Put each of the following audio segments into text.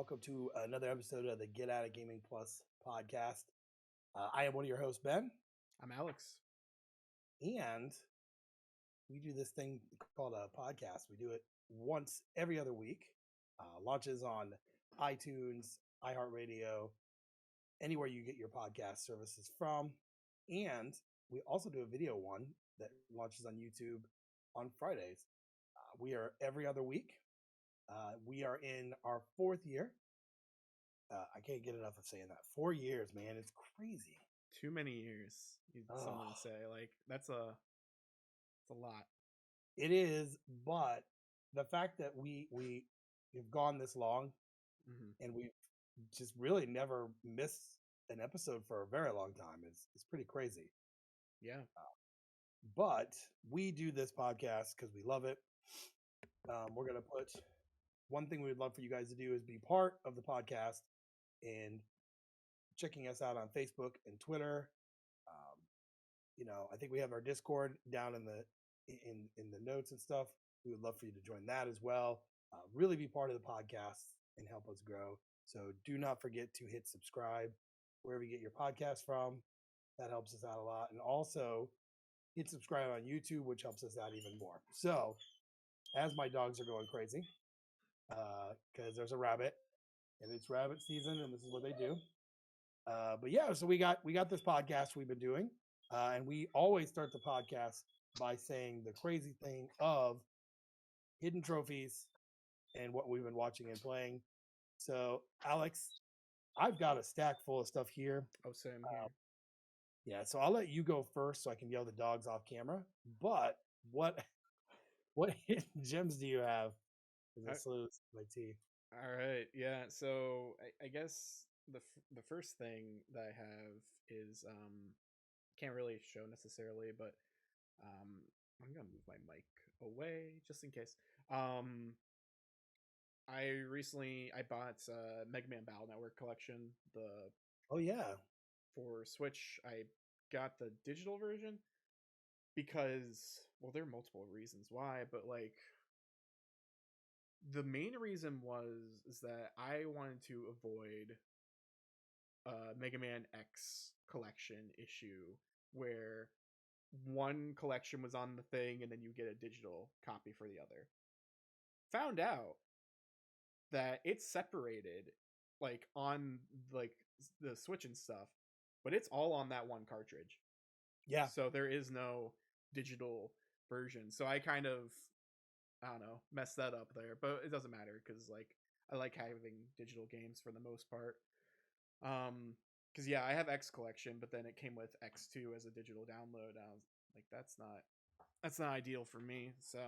welcome to another episode of the Get Out of Gaming Plus podcast. I am one of your hosts, Ben, I'm Alex. and we do this thing called a podcast. We do it once every other week. Launches on iTunes, iHeartRadio, anywhere you get your podcast services from. And we also do a video one that launches on YouTube on Fridays. We are every other week. We are in our fourth year. I can't get enough of saying that. 4 years, man. It's crazy. Too many years. Someone would say, like, it's a lot. It is, but the fact that we have gone this long and we've just really never missed an episode for a very long time is pretty crazy. Yeah. But we do this podcast because we love it. We're going to put one thing we would love for you guys to do is be part of the podcast and checking us out on Facebook and Twitter. I think we have our Discord down in the notes and stuff. We would love for you to join that as well. Really be part of the podcast and help us grow. So do not forget to hit subscribe wherever you get your podcast from. That helps us out a lot. And also hit subscribe on YouTube, which helps us out even more. So as my dogs are going crazy, because there's a rabbit and it's rabbit season and this is what they do. But yeah, so we got this podcast we've been doing. And we always start the podcast by saying the crazy thing of hidden trophies and what we've been watching and playing. So, Alex, I've got a stack full of stuff here. Oh, same here. Yeah, so I'll let you go first so I can yell the dogs off camera. But what hidden gems do you have? Because I slows my tea. All right. Yeah. So I guess the first thing that I have is can't really show necessarily, but I'm gonna move my mic away just in case. I bought Mega Man Battle Network collection. Oh yeah. For Switch, I got the digital version because, well, there are multiple reasons why, but like the main reason is that I wanted to avoid Mega Man X collection issue where one collection was on the thing and then you get a digital copy for the other. Found out that it's separated like on like the Switch and stuff, but it's all on that one cartridge. Yeah. So there is no digital version. So I kind of, I don't know, messed that up there, but it doesn't matter because like I like having digital games for the most part. Because yeah, I have X collection, but then it came with X2 as a digital download. I was like, that's not ideal for me. So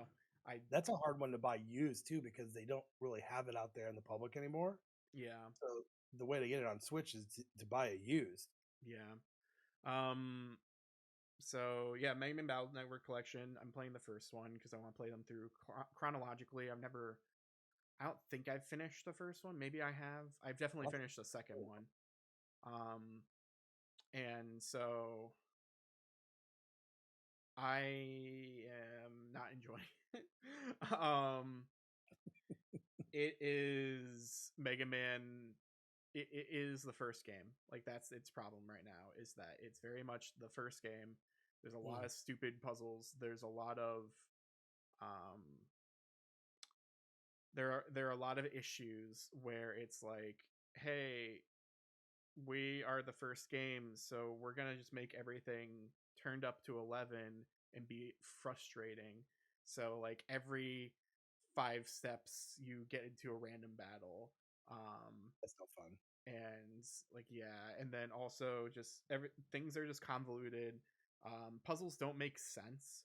that's a hard one to buy used too because they don't really have it out there in the public anymore. Yeah. So the way to get it on Switch is to buy it used. Yeah. So yeah, Mega Man Battle Network collection. I'm playing the first one because I want to play them through chronologically. I don't think I've finished the first one. Maybe I have. I've definitely finished the second one. And so I am not enjoying it. It is Mega Man. It is the first game. Like that's its problem right now is that it's very much the first game. There's a lot of stupid puzzles. There's a lot of there are a lot of issues where it's like, hey, we are the first game, so we're gonna just make everything turned up to 11 and be frustrating. So like every 5 steps you get into a random battle. That's no fun. And like yeah, and then also just things are just convoluted. Puzzles don't make sense.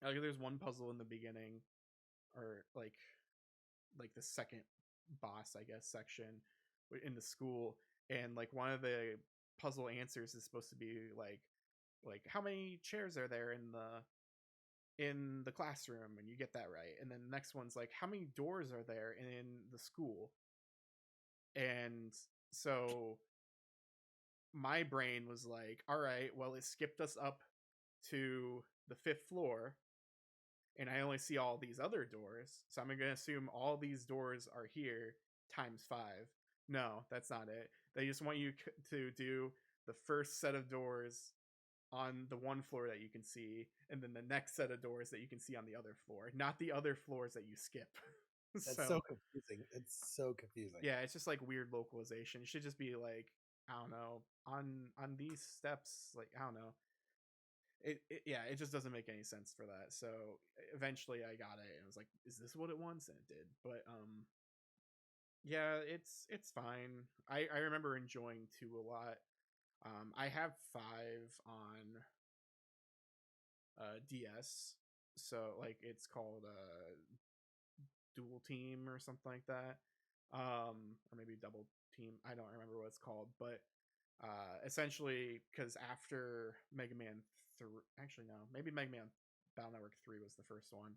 Like there's one puzzle in the beginning, or like the second boss, I guess, section in the school, and like one of the puzzle answers is supposed to be like how many chairs are there in the classroom, and you get that right, and then the next one's like how many doors are there in the school, and so my brain was like, all right, well, it skipped us up to the 5th floor, and I only see all these other doors, so I'm gonna assume all these doors are here times 5. No, that's not it. They just want you to do the first set of doors on the one floor that you can see, and then the next set of doors that you can see on the other floor, not the other floors that you skip. That's so So confusing. It's so confusing. yeah, it's just like weird localization. It should just be like, I don't know, on these steps, like I don't know. Yeah, it just doesn't make any sense for that. So eventually I got it and I was like, is this what it wants? And it did. But yeah, it's fine. I remember enjoying 2 a lot. I have 5 on DS. So like it's called Dual Team or something like that. Or maybe Double Team. I don't remember what it's called, but essentially because after Mega Man 3, actually no, maybe Mega Man Battle Network 3 was the first one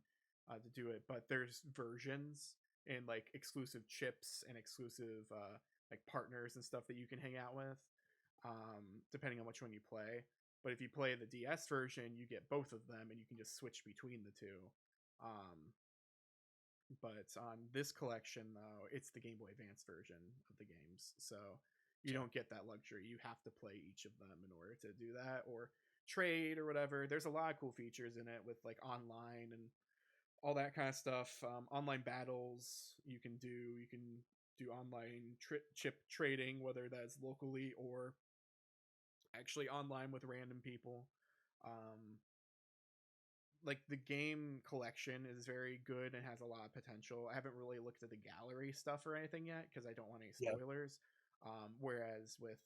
to do it, but there's versions and like exclusive chips and exclusive like partners and stuff that you can hang out with depending on which one you play. But if you play the DS version, you get both of them and you can just switch between the two. Um, but on this collection, though, it's the Game Boy Advance version of the games. So you don't get that luxury. You have to play each of them in order to do that or trade or whatever. There's a lot of cool features in it with like online and all that kind of stuff. Online battles you can do online chip trading, whether that's locally or actually online with random people. Um, like the game collection is very good and has a lot of potential. I haven't really looked at the gallery stuff or anything yet because I don't want any Yeah. spoilers. Whereas with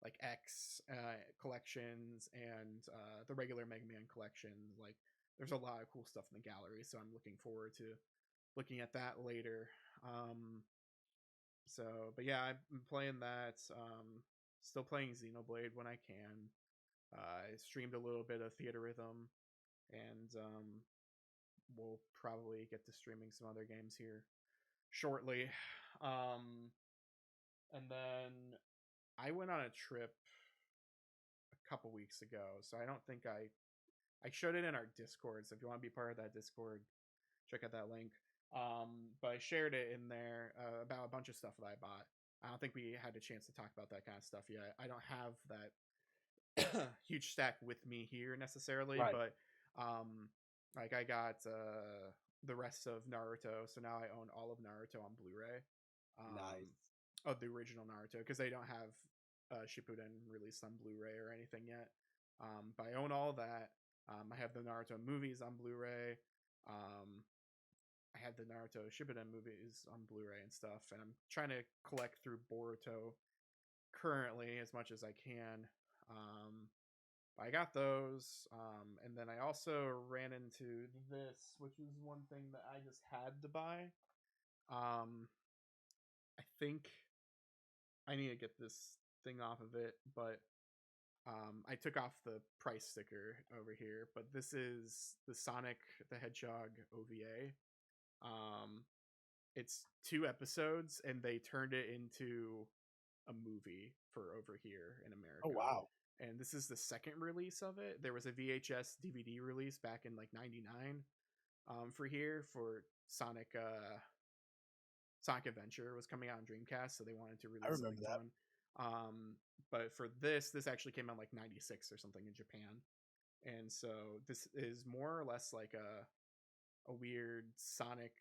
like X collections and the regular Mega Man collection, like there's a lot of cool stuff in the gallery. So I'm looking forward to looking at that later. So, but yeah, I'm playing that. Still playing Xenoblade when I can. I streamed a little bit of Theater Rhythm, and we'll probably get to streaming some other games here shortly. And then I went on a trip a couple weeks ago, so I don't think I showed it in our Discord. So if you want to be part of that Discord, check out that link. But I shared it in there about a bunch of stuff that I bought. I don't think we had a chance to talk about that kind of stuff yet. I don't have that huge stack with me here necessarily, Right. but like I got the rest of Naruto, so now I own all of Naruto on Blu-ray. Nice. Of the original Naruto because they don't have Shippuden released on Blu-ray or anything yet. But I own all that. I have the Naruto movies on Blu-ray. I had the Naruto Shippuden movies on Blu-ray and stuff, and I'm trying to collect through Boruto currently as much as I can. I got those, and then I also ran into this, which is one thing that I just had to buy. I think I need to get this thing off of it, but I took off the price sticker over here. But this is the Sonic the Hedgehog OVA. Um, it's 2 episodes, and they turned it into a movie for over here in Oh America. wow. And this is the second release of it. There was a VHS DVD release back in like '99 for here for Sonic Adventure was coming out on Dreamcast, so they wanted to I release like remember a that. ton. But for this actually came out like '96 or something in Japan, and so this is more or less like a weird Sonic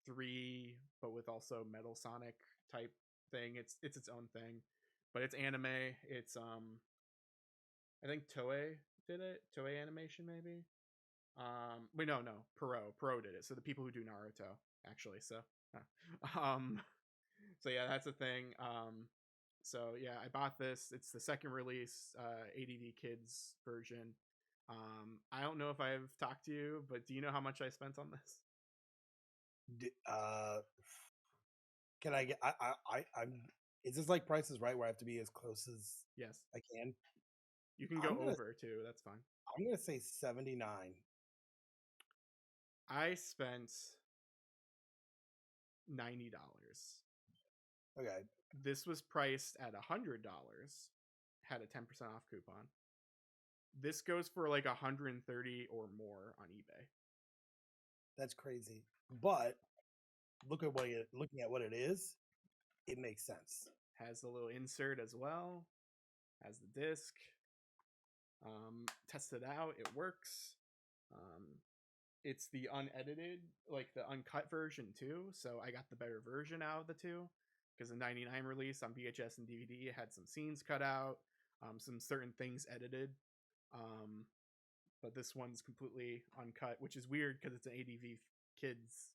3, but with also Metal Sonic type thing. It's its own thing, but it's anime. It's I think Toei did it. Toei Animation maybe. Wait, no, Pro did it. So the people who do Naruto actually. So, um, so yeah, that's a thing. So yeah, I bought this. It's the second release, ADD Kids version. I don't know if I've talked to you, but do you know how much I spent on this? Can I get? I'm. Is this like Price is Right where I have to be as close as Yes, I can? you can go I'm gonna. over too. That's fine. I'm gonna say 79. I spent $90. Okay. This was priced at $100. Had a 10% off coupon. This goes for like 130 or more on eBay. That's crazy. But looking at what it is, it makes sense. Has the little insert as well. Has the disc. Tested out, it works. It's the unedited, like the uncut version too. So I got the better version out of the two, because the '99 release on VHS and DVD had some scenes cut out, some certain things edited. But this one's completely uncut, which is weird because it's an ADV kids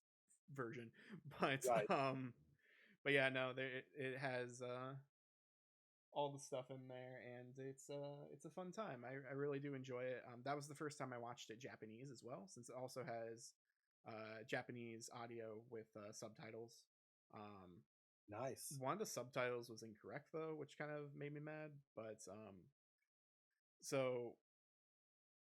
version. But Right. but yeah, no, it has all the stuff in there, and it's a fun time. I really do enjoy it. That was the first time I watched it Japanese as well, since it also has Japanese audio with subtitles. Nice. One of the subtitles was incorrect though, which kind of made me mad. But so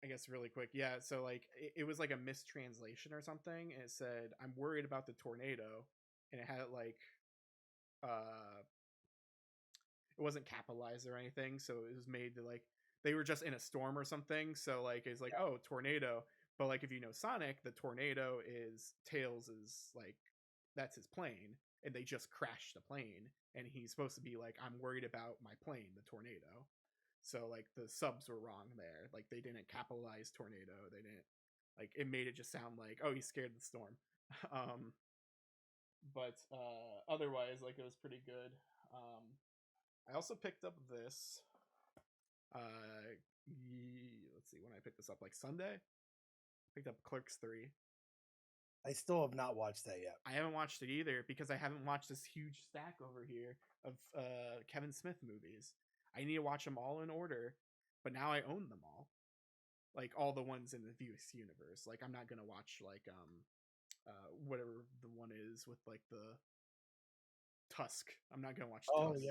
I guess really quick, yeah. So like it was like a mistranslation or something, and it said, "I'm worried about the tornado," and it had like it wasn't capitalized or anything, so it was made to like they were just in a storm or something. So like it's like, oh, tornado. But like if you know Sonic, the tornado is Tails is like that's his plane, and they just crashed the plane, and he's supposed to be like, I'm worried about my plane, the tornado. So like the subs were wrong there. Like they didn't capitalize tornado. They didn't like it made it just sound like, oh, he's scared of the storm. But otherwise, like it was pretty good. I also picked up this. Let's see when I picked this up, like Sunday. Picked up Clerks 3. I still have not watched that yet. I haven't watched it either because I haven't watched this huge stack over here of Kevin Smith movies. I need to watch them all in order, but now I own them all. Like all the ones in the Views universe. Like I'm not gonna watch like whatever the one is with like the Tusk. I'm not gonna watch Oh Tusk.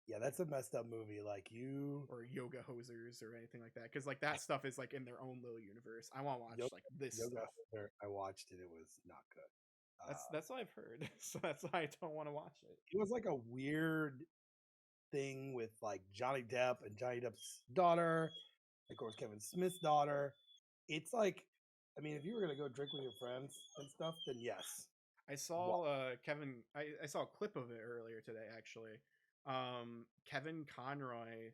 yeah, that's a messed up movie. Like you or Yoga Hosers or anything like that, because like that stuff is like in their own little universe. I want to watch like this Yoga. stuff. I watched it. It was not good. That's what I've heard. So that's why I don't want to watch it. It was like a weird thing with like Johnny Depp and Johnny Depp's daughter, of course Kevin Smith's daughter. It's like, I mean, if you were gonna go drink with your friends and stuff, then yes. I saw Kevin. I saw a clip of it earlier today actually. Kevin Conroy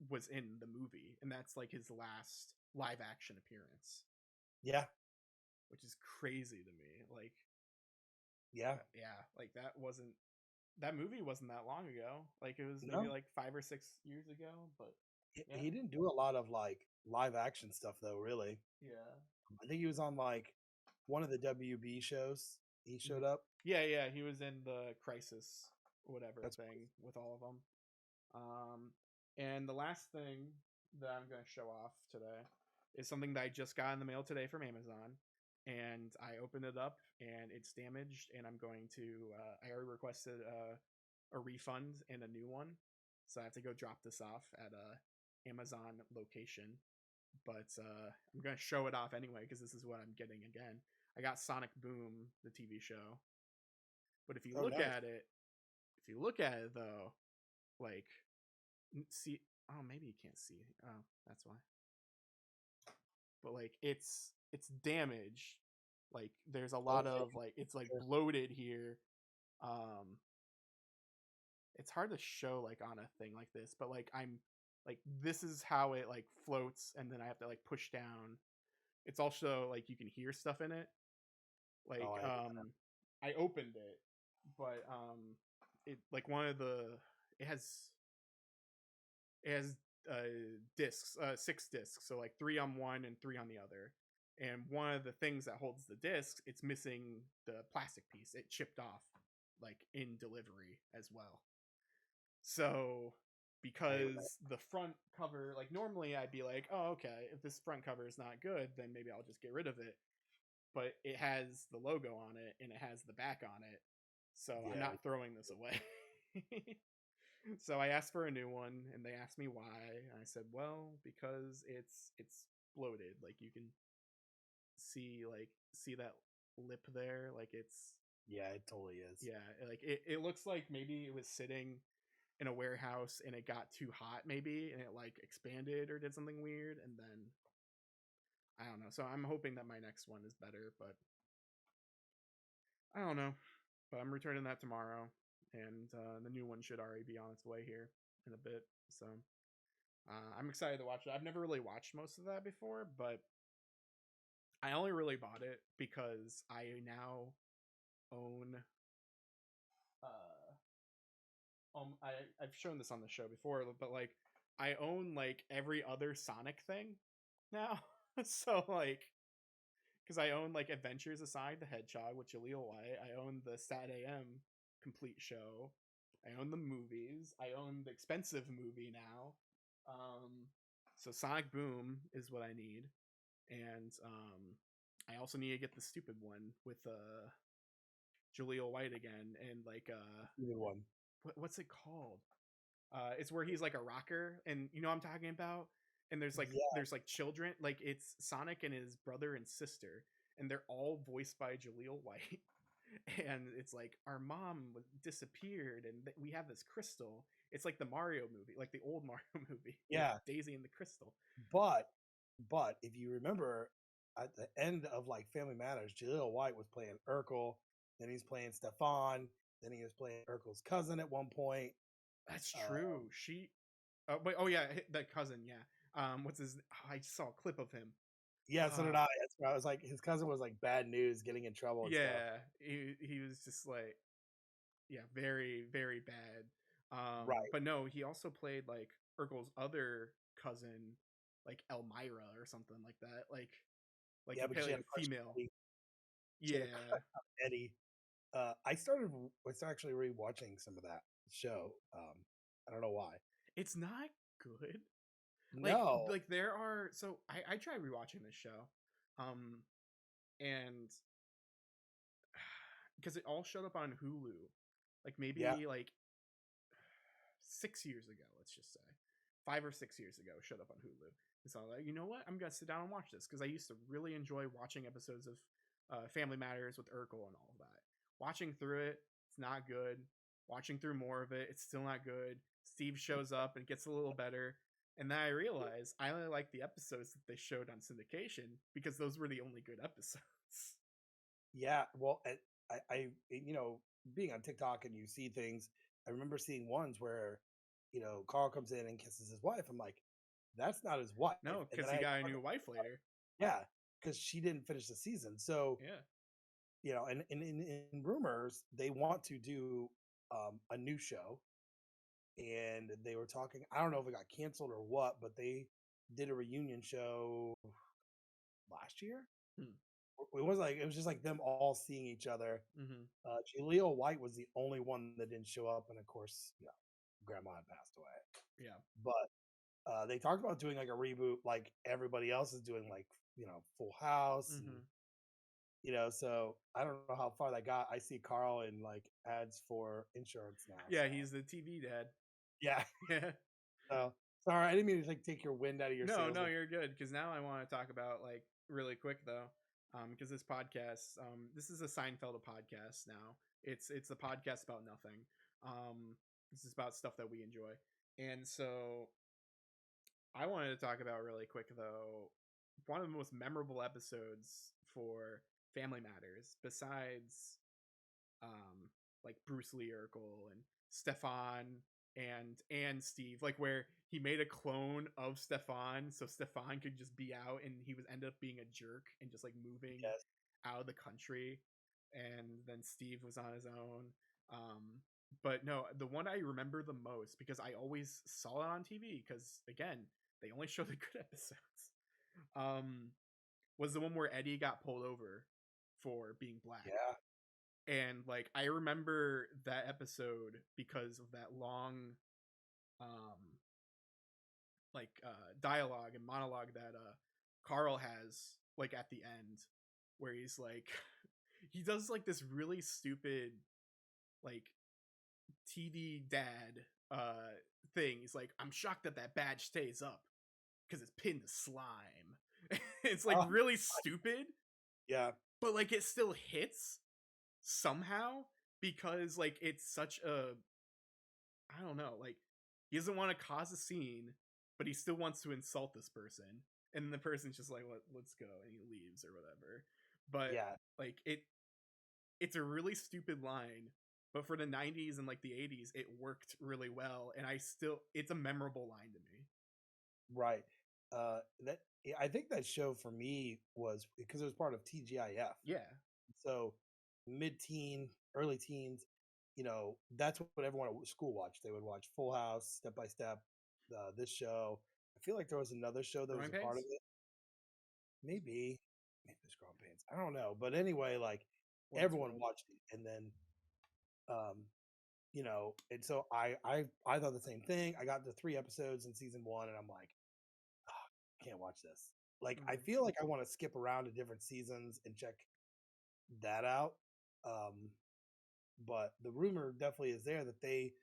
was in the movie, and that's like his last live action appearance. Yeah, which is crazy to me. Like, yeah, like that movie wasn't that long ago. Like it was maybe like 5 or 6 years ago, but yeah. He didn't do a lot of like live action stuff though, really. Yeah. I think he was on like one of the WB shows. He showed up. Yeah, he was in the Crisis whatever thing with all of them. And the last thing that I'm going to show off today is something that I just got in the mail today from Amazon, and I opened it up and it's damaged, and I'm going to I already requested a refund and a new one, so I have to go drop this off at a Amazon location. But I'm going to show it off anyway because this is what I'm getting again. I got Sonic Boom, the TV show. But if you look at it, though, like see, oh, maybe you can't see. Oh, that's why. But like it's damaged. Like there's a lot of like it's like bloated here. It's hard to show like on a thing like this, but like I'm like this is how it like floats, and then I have to like push down. It's also like you can hear stuff in it. Like I opened it, but it like one of the it has discs, 6 discs, so like 3 on one and 3 on the other. And one of the things that holds the discs, it's missing the plastic piece. It chipped off like in delivery as well. So because the front cover, like normally I'd be like, oh, okay, if this front cover is not good, then maybe I'll just get rid of it. But it has the logo on it and it has the back on it, so I'm not throwing this away. So I asked for a new one, and they asked me why. And I said, well, because it's bloated. Like you can see that lip there. Like it's it totally is. Yeah, like it looks like maybe it was sitting in a warehouse and it got too hot maybe and it like expanded or did something weird, and then I don't know. So I'm hoping that my next one is better, but I don't know. But I'm returning that tomorrow, and the new one should already be on its way here in a bit. So I'm excited to watch it. I've never really watched most of that before, but I only really bought it because I now own. I've shown this on the show before, but like I own like every other Sonic thing now. So like, because I own like Adventures Aside the Hedgehog with Jaleel White. I own the Sat AM complete show. I own the movies. I own the expensive movie now. So Sonic Boom is what I need, and I also need to get the stupid one with Jaleel White again, and like Good one. what's it called? It's where he's like a rocker, and you know what I'm talking about. And Yeah. there's like children, like it's Sonic and his brother and sister, and they're all voiced by Jaleel White. And it's like our mom disappeared, and we have this crystal. It's like the Mario movie, like the old Mario movie with Yeah. Daisy and the crystal. But if you remember at the end of like Family Matters, Jaleel White was playing Urkel, then he's playing Stefan, then he was playing Urkel's cousin at one point. That's true. She, wait, oh yeah, that cousin, yeah. What's his? Oh, I saw a clip of him. Yeah, so did I. That's why I was like, his cousin was like bad news, getting in trouble and stuff. Yeah, he was just like, yeah, very very bad. Right. But no, he also played like Urkel's other cousin, like Elmira or something like that. Like Yeah, he but played she like had a a crush on female. Eddie. She had a Yeah, crush on Eddie. Was actually rewatching some of that show. I don't know why. it's not good. No. Like there are, so I tried rewatching this show, and because it all showed up on Hulu, like maybe Yeah. like 6 years ago, let's just say 5 or 6 years ago, showed up on Hulu. And so I was like, you know what, I'm gonna sit down and watch this because I used to really enjoy watching episodes of Family Matters with Urkel and all of that. Watching through it, it's not good. Watching through more of it, it's still not good. Steve shows up and gets a little better. And then I realized I only like the episodes that they showed on syndication because those were the only good episodes. Yeah. Well, being on TikTok and you see things, I remember seeing ones where, Carl comes in and kisses his wife. I'm like, that's not his wife. No, And then because he got a new wife later. yeah, because she didn't finish the season. So, Yeah. and in rumors, they want to do a new show. And they were talking, I don't know if it got canceled or what, but they did a reunion show last year. It was just like them all seeing each other. Jaleel White was the only one that didn't show up, and of course, Grandma had passed away. Yeah. But they talked about doing like a reboot, like everybody else is doing, like Full House. And, so I don't know how far that got. I see Carl in like ads for insurance now. Yeah, so. he's the TV dad. Yeah. Yeah. So sorry, I didn't mean to like take your wind out of your sails. No, you're good. Because now I want to talk about like really quick though, because this podcast, this is a Seinfeld podcast now. It's a podcast about nothing. This is about stuff that we enjoy, and so I wanted to talk about really quick though one of the most memorable episodes for Family Matters, besides like Bruce Lee Urkel and Stefan and Steve, like where he made a clone of Stefan so Stefan could just be out and he was end up being a jerk and just like moving out of the country, and then Steve was on his own. But no, the one I remember the most because I always saw it on TV because again they only show the good episodes. Was the one where Eddie got pulled over for being black. Yeah. And like I remember that episode because of that long dialogue and monologue that Carl has like at the end where he's like he does like this really stupid like TD dad thing. He's like, I'm shocked that badge stays up because it's pinned to slime. It's like really stupid. Yeah. But like it still hits somehow because like it's such a I don't know, like he doesn't want to cause a scene, but he still wants to insult this person, and the person's just like, let's go, and he leaves or whatever. But Yeah, like it's a really stupid line, but for the 90s and like the 80s, it worked really well, and it's a memorable line to me. right. That I think that show for me was because it was part of TGIF. Yeah. So mid-teen, early teens, that's what everyone at school watched. They would watch Full House, Step by Step, this show. I feel like there was another show that was Growing a part of pains. it. Maybe it was Growing Pains. I don't know, but anyway, like Wayne's everyone World. watched it, and then um, and so I thought the same thing. I got to 3 episodes in season one, and I'm like, I can't watch this. Like, I Mhm. feel like I want to skip around to different seasons and check that out. Um, but the rumor definitely is there that they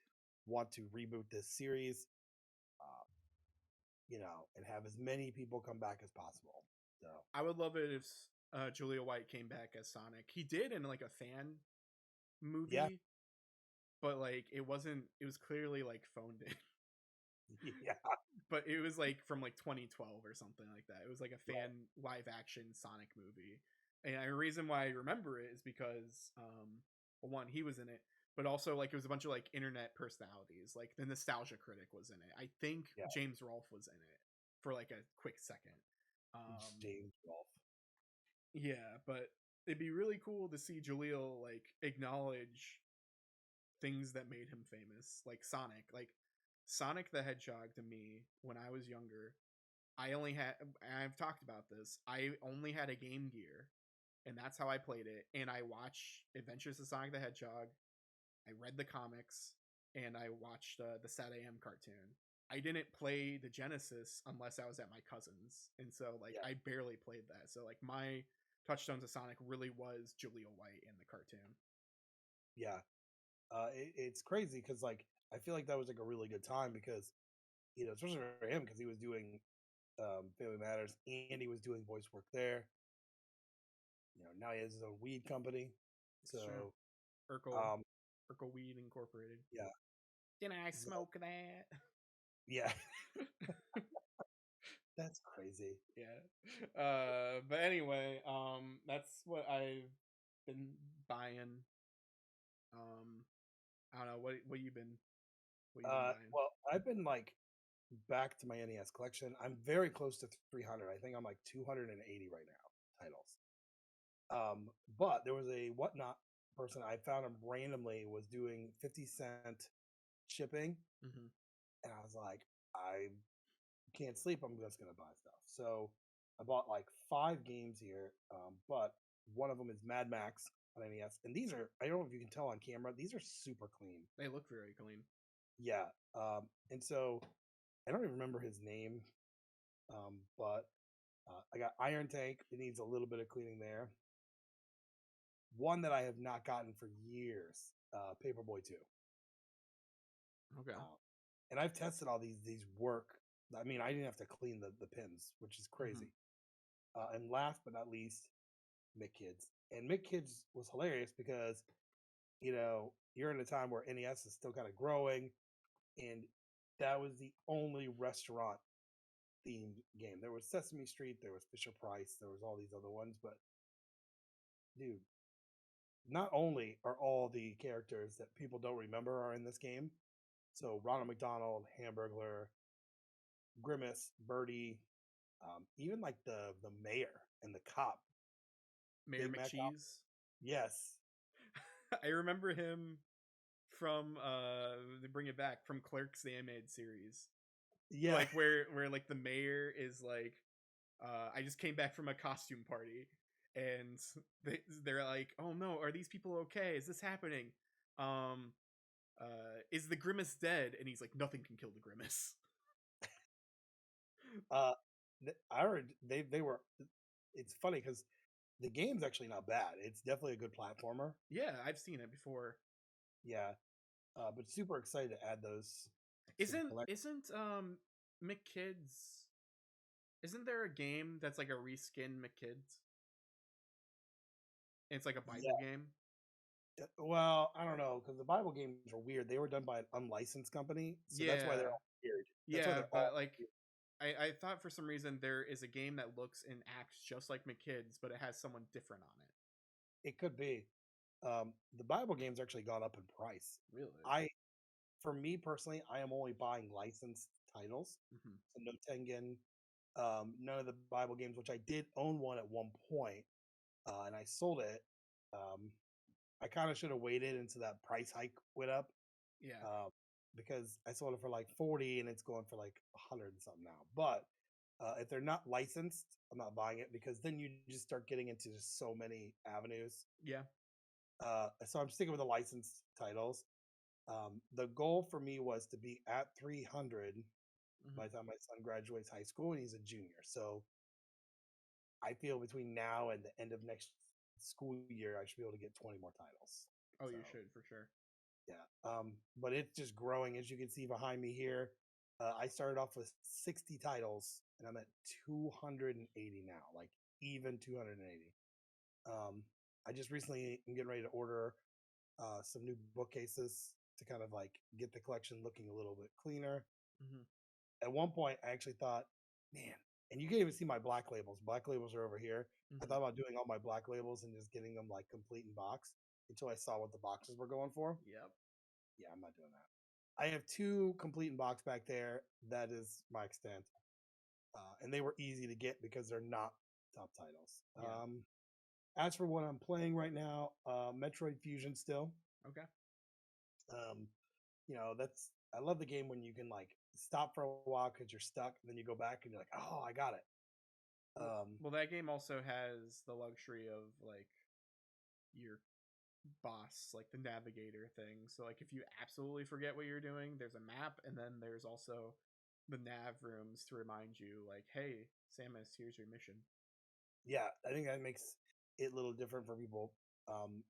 want to reboot this series, uh, and have as many people come back as possible. So I would love it if Julia White came back as Sonic. He did in like a fan yeah, movie, but like it wasn't. It was clearly like phoned in. yeah, But it was like from like 2012 or something like that. It was like a right, fan live action Sonic movie, and the reason why I remember it is because well, one, he was in it, but also like it was a bunch of like internet personalities. Like the Nostalgia Critic was in it. I think yeah. James Rolfe was in it for like a quick second. James Rolfe. Yeah, but it'd be really cool to see Jaleel like acknowledge things that made him famous, like Sonic. Like Sonic the Hedgehog to me when I was younger, I only had, I've talked about this, I only had a Game Gear, and that's how I played it. And I watched Adventures of Sonic the Hedgehog, I read the comics, and I watched the Sat AM cartoon. I didn't play the Genesis unless I was at my cousin's, and so like Yeah, I barely played that. So like my touchstones of Sonic really was Jaleel White in the cartoon. yeah. It's crazy because like I feel like that was like a really good time because especially for him because he was doing Family Matters and he was doing voice work there. Now he has his own weed company. It's true. So Urkel, um, Urkel Weed Incorporated. yeah, Didn't I so, smoke that? yeah, that's crazy. Yeah. But anyway, that's what I've been buying. Um, I don't know what you been buying. Well, I've been like back to my NES collection. I'm very close to 300. I think I'm like 280 right now titles. But there was a whatnot person I found him randomly was doing 50 cent shipping, Mm-hmm. and I was like, I can't sleep. I'm just gonna buy stuff. So I bought like 5 games here, but one of them is Mad Max on NES, and these are I don't know if you can tell on camera. These are super clean. They look very clean. Yeah, and so I don't even remember his name, but I got Iron Tank. It needs a little bit of cleaning there. One that I have not gotten for years, Paperboy 2. Okay. And I've tested all these work. I mean, I didn't have to clean the pins, which is Mm-hmm. crazy. And last but not least, Mick Kids. And Mick Kids was hilarious because you're in a time where NES is still kind of growing, and that was the only restaurant themed game. There was Sesame Street, there was Fisher Price, there was all these other ones, but dude, not only are all the characters that people don't remember are in this game, so Ronald McDonald, Hamburglar, Grimace, Birdie, even like the mayor and the cop, Mayor Big Mac cop. McCheese. Yes, I remember him from they bring it back from Clerks the animated series. yeah, Like where like the mayor is like I just came back from a costume party, and they're like, oh no, are these people okay? Is this happening? Um is the Grimace dead? And he's like, nothing can kill the Grimace. uh, I heard they were. It's funny because the game's actually not bad. It's definitely a good platformer. Yeah, I've seen it before. Yeah, but super excited to add those to the Isn't collection. isn't McKids, isn't there a game that's like a reskin McKids? It's like a Bible Yeah, game. Well, I don't know because the Bible games are weird. They were done by an unlicensed company, so that's why they're Yeah, all weird. That's why yeah, they're but all like weird. I thought for some reason there is a game that looks and acts just like McKids, but it has someone different on it. It could be. The Bible games actually gone up in price. Really? I, for me personally, I am only buying licensed titles. Hmm. So no Tengen, none of the Bible games, which I did own one at one point, and I sold it. Um, I kind of should have waited until that price hike went up, Yeah, um, because I sold it for like 40 and it's going for like 100 and something now. But if they're not licensed, I'm not buying it because then you just start getting into just so many avenues. yeah. So I'm sticking with the licensed titles. The goal for me was to be at 300 Hmm. by the time my son graduates high school and he's a junior. So I feel between now and the end of next school year, I should be able to get 20 more titles. Oh, So you should for sure. yeah, but it's just growing as you can see behind me here. I started off with 60 titles and I'm at 280 now, like even 280. Um, I just recently am getting ready to order some new bookcases to kind of like get the collection looking a little bit cleaner. Hmm. At one point, I actually thought, man, and you can't even see my black labels. Black labels are over here. I Hmm. thought about doing all my black labels and just getting them like complete in box until I saw what the boxes were going for. Yep. Yeah, I'm not doing that. I have two complete in box back there. That is my extent. And they were easy to get because they're not top titles. Yeah. As for what I'm playing right now, Metroid Fusion still. Okay. Um, that's I love the game when you can like stop for a while because you're stuck, and then you go back and you're like, oh, I got it. Well, well, that game also has the luxury of like your boss, like the navigator thing. So like if you absolutely forget what you're doing, there's a map, and then there's also the nav rooms to remind you, like, hey, Samus, here's your mission. Yeah, I think that makes it a little different for people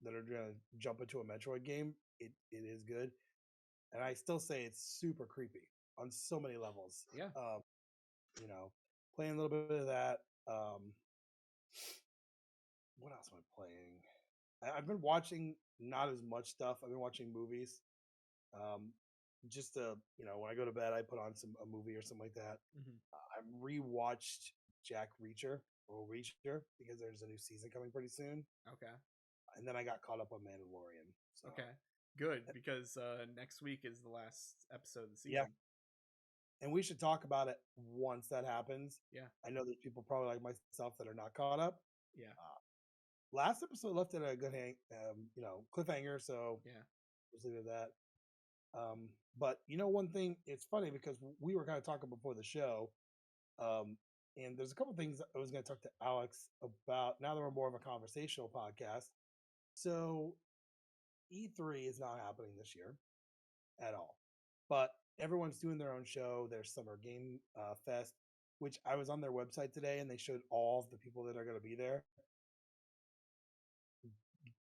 that are gonna jump into a Metroid game. It is good, and I still say it's super creepy on so many levels. Yeah. You know, playing a little bit of that. What else am I playing? I've been watching not as much stuff. I've been watching movies. Um, just to when I go to bed, I put on a movie or something like that. Hmm. I rewatched Jack Reacher or Reacher because there's a new season coming pretty soon, Okay. and then I got caught up on Mandalorian. So Okay. Good, because next week is the last episode of the yeah, season. and we should talk about it once that happens. Yeah. I know there's people probably like myself that are not caught up. Yeah. Last episode left at a good cliffhanger, so Yeah. let's leave it at that. But one thing, it's funny because we were kind of talking before the show, um, and there's a couple things I was going to talk to Alex about. Now that we're more of a conversational podcast, so E3 is not happening this year at all, but everyone's doing their own show. Their Summer Game Fest, which I was on their website today, and they showed all of the people that are going to be there.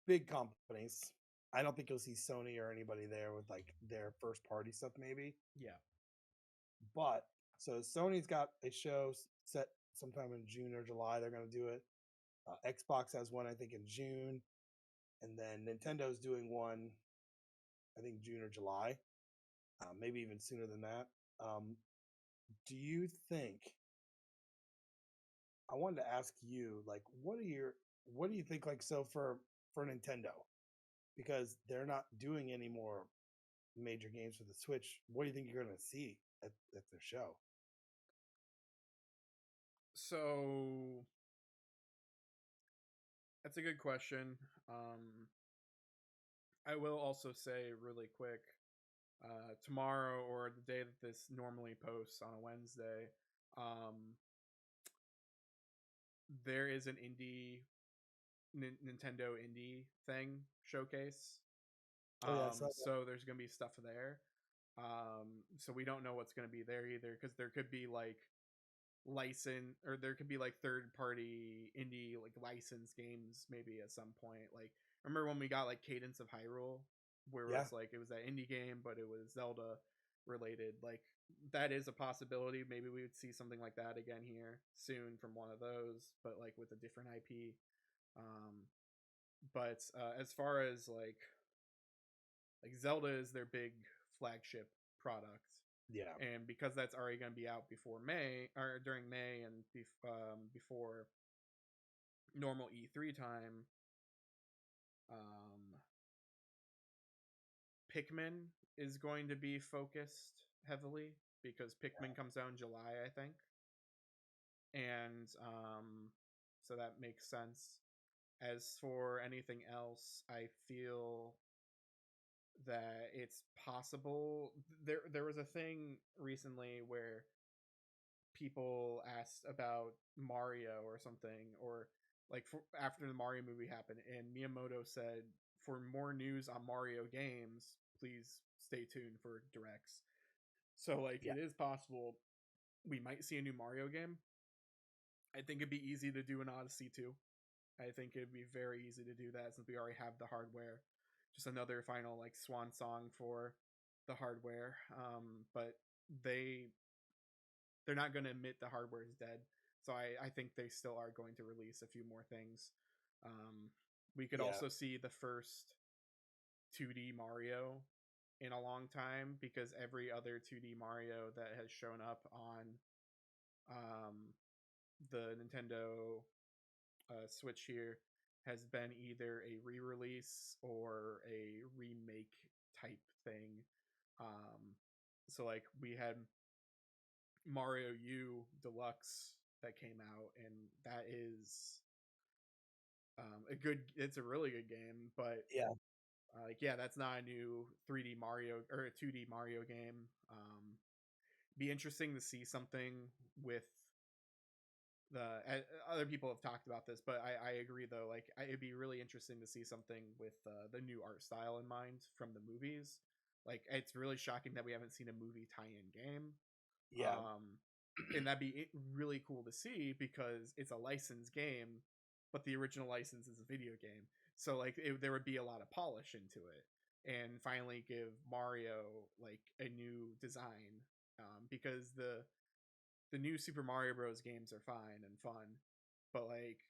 Big companies. I don't think you'll see Sony or anybody there with like their first party stuff, maybe. Yeah. But so Sony's got a show set sometime in June or July. They're going to do it. Xbox has one, I think, in June, and then Nintendo's doing one, I think, June or July, maybe even sooner than that. Do you think? I wanted to ask you, like, what do you think, like, so for Nintendo, because they're not doing any more major games for the Switch. What do you think you're going to see at their show? So that's a good question. I will also say really quick, tomorrow or the day that this normally posts on a Wednesday, um, there is an Nintendo indie thing showcase. Oh yeah, I saw that. So there's gonna be stuff there. So we don't know what's gonna be there either, because there could be like license, or there could be like third party indie like licensed games maybe at some point. Like, remember when we got like Cadence of Hyrule, where Yeah, it was that indie game but it was Zelda related. Like, that is a possibility. Maybe we would see something like that again here soon from one of those, but like with a different IP. um But as far as like Zelda is their big flagship product, Yeah. and because that's already going to be out before May or during May and before normal E3 time, um, Pikmin is going to be focused heavily because Pikmin comes out in July, I think, and so that makes sense. As for anything else, I feel that it's possible. There was a thing recently where people asked about Mario or something, or like after the Mario movie happened, and Miyamoto said, "For more news on Mario games, please stay tuned for directs." So like Yeah. it is possible we might see a new Mario game. I think it'd be easy to do an Odyssey too. I think it'd be very easy to do that since we already have the hardware. Just another final like swan song for the hardware. But they they're not going to admit the hardware is dead. So I think they still are going to release a few more things. We could Yeah. also see the first 2D Mario in a long time because every other 2D Mario that has shown up on um, the Nintendo Switch here has been either a re-release or a remake type thing. Um, so like we had Mario U Deluxe that came out, and that is a good. It's a really good game, but Yeah. like yeah, that's not a new 3D Mario or a 2D Mario game. Be interesting to see something with the other people have talked about this, but I agree though. Like it'd be really interesting to see something with the new art style in mind from the movies. Like it's really shocking that we haven't seen a movie tie-in game. Yeah. Um, and that'd be really cool to see because it's a licensed game, but the original license is a video game. So like there would be a lot of polish into it, and finally give Mario like a new design. Because the new Super Mario Bros. Games are fine and fun, but like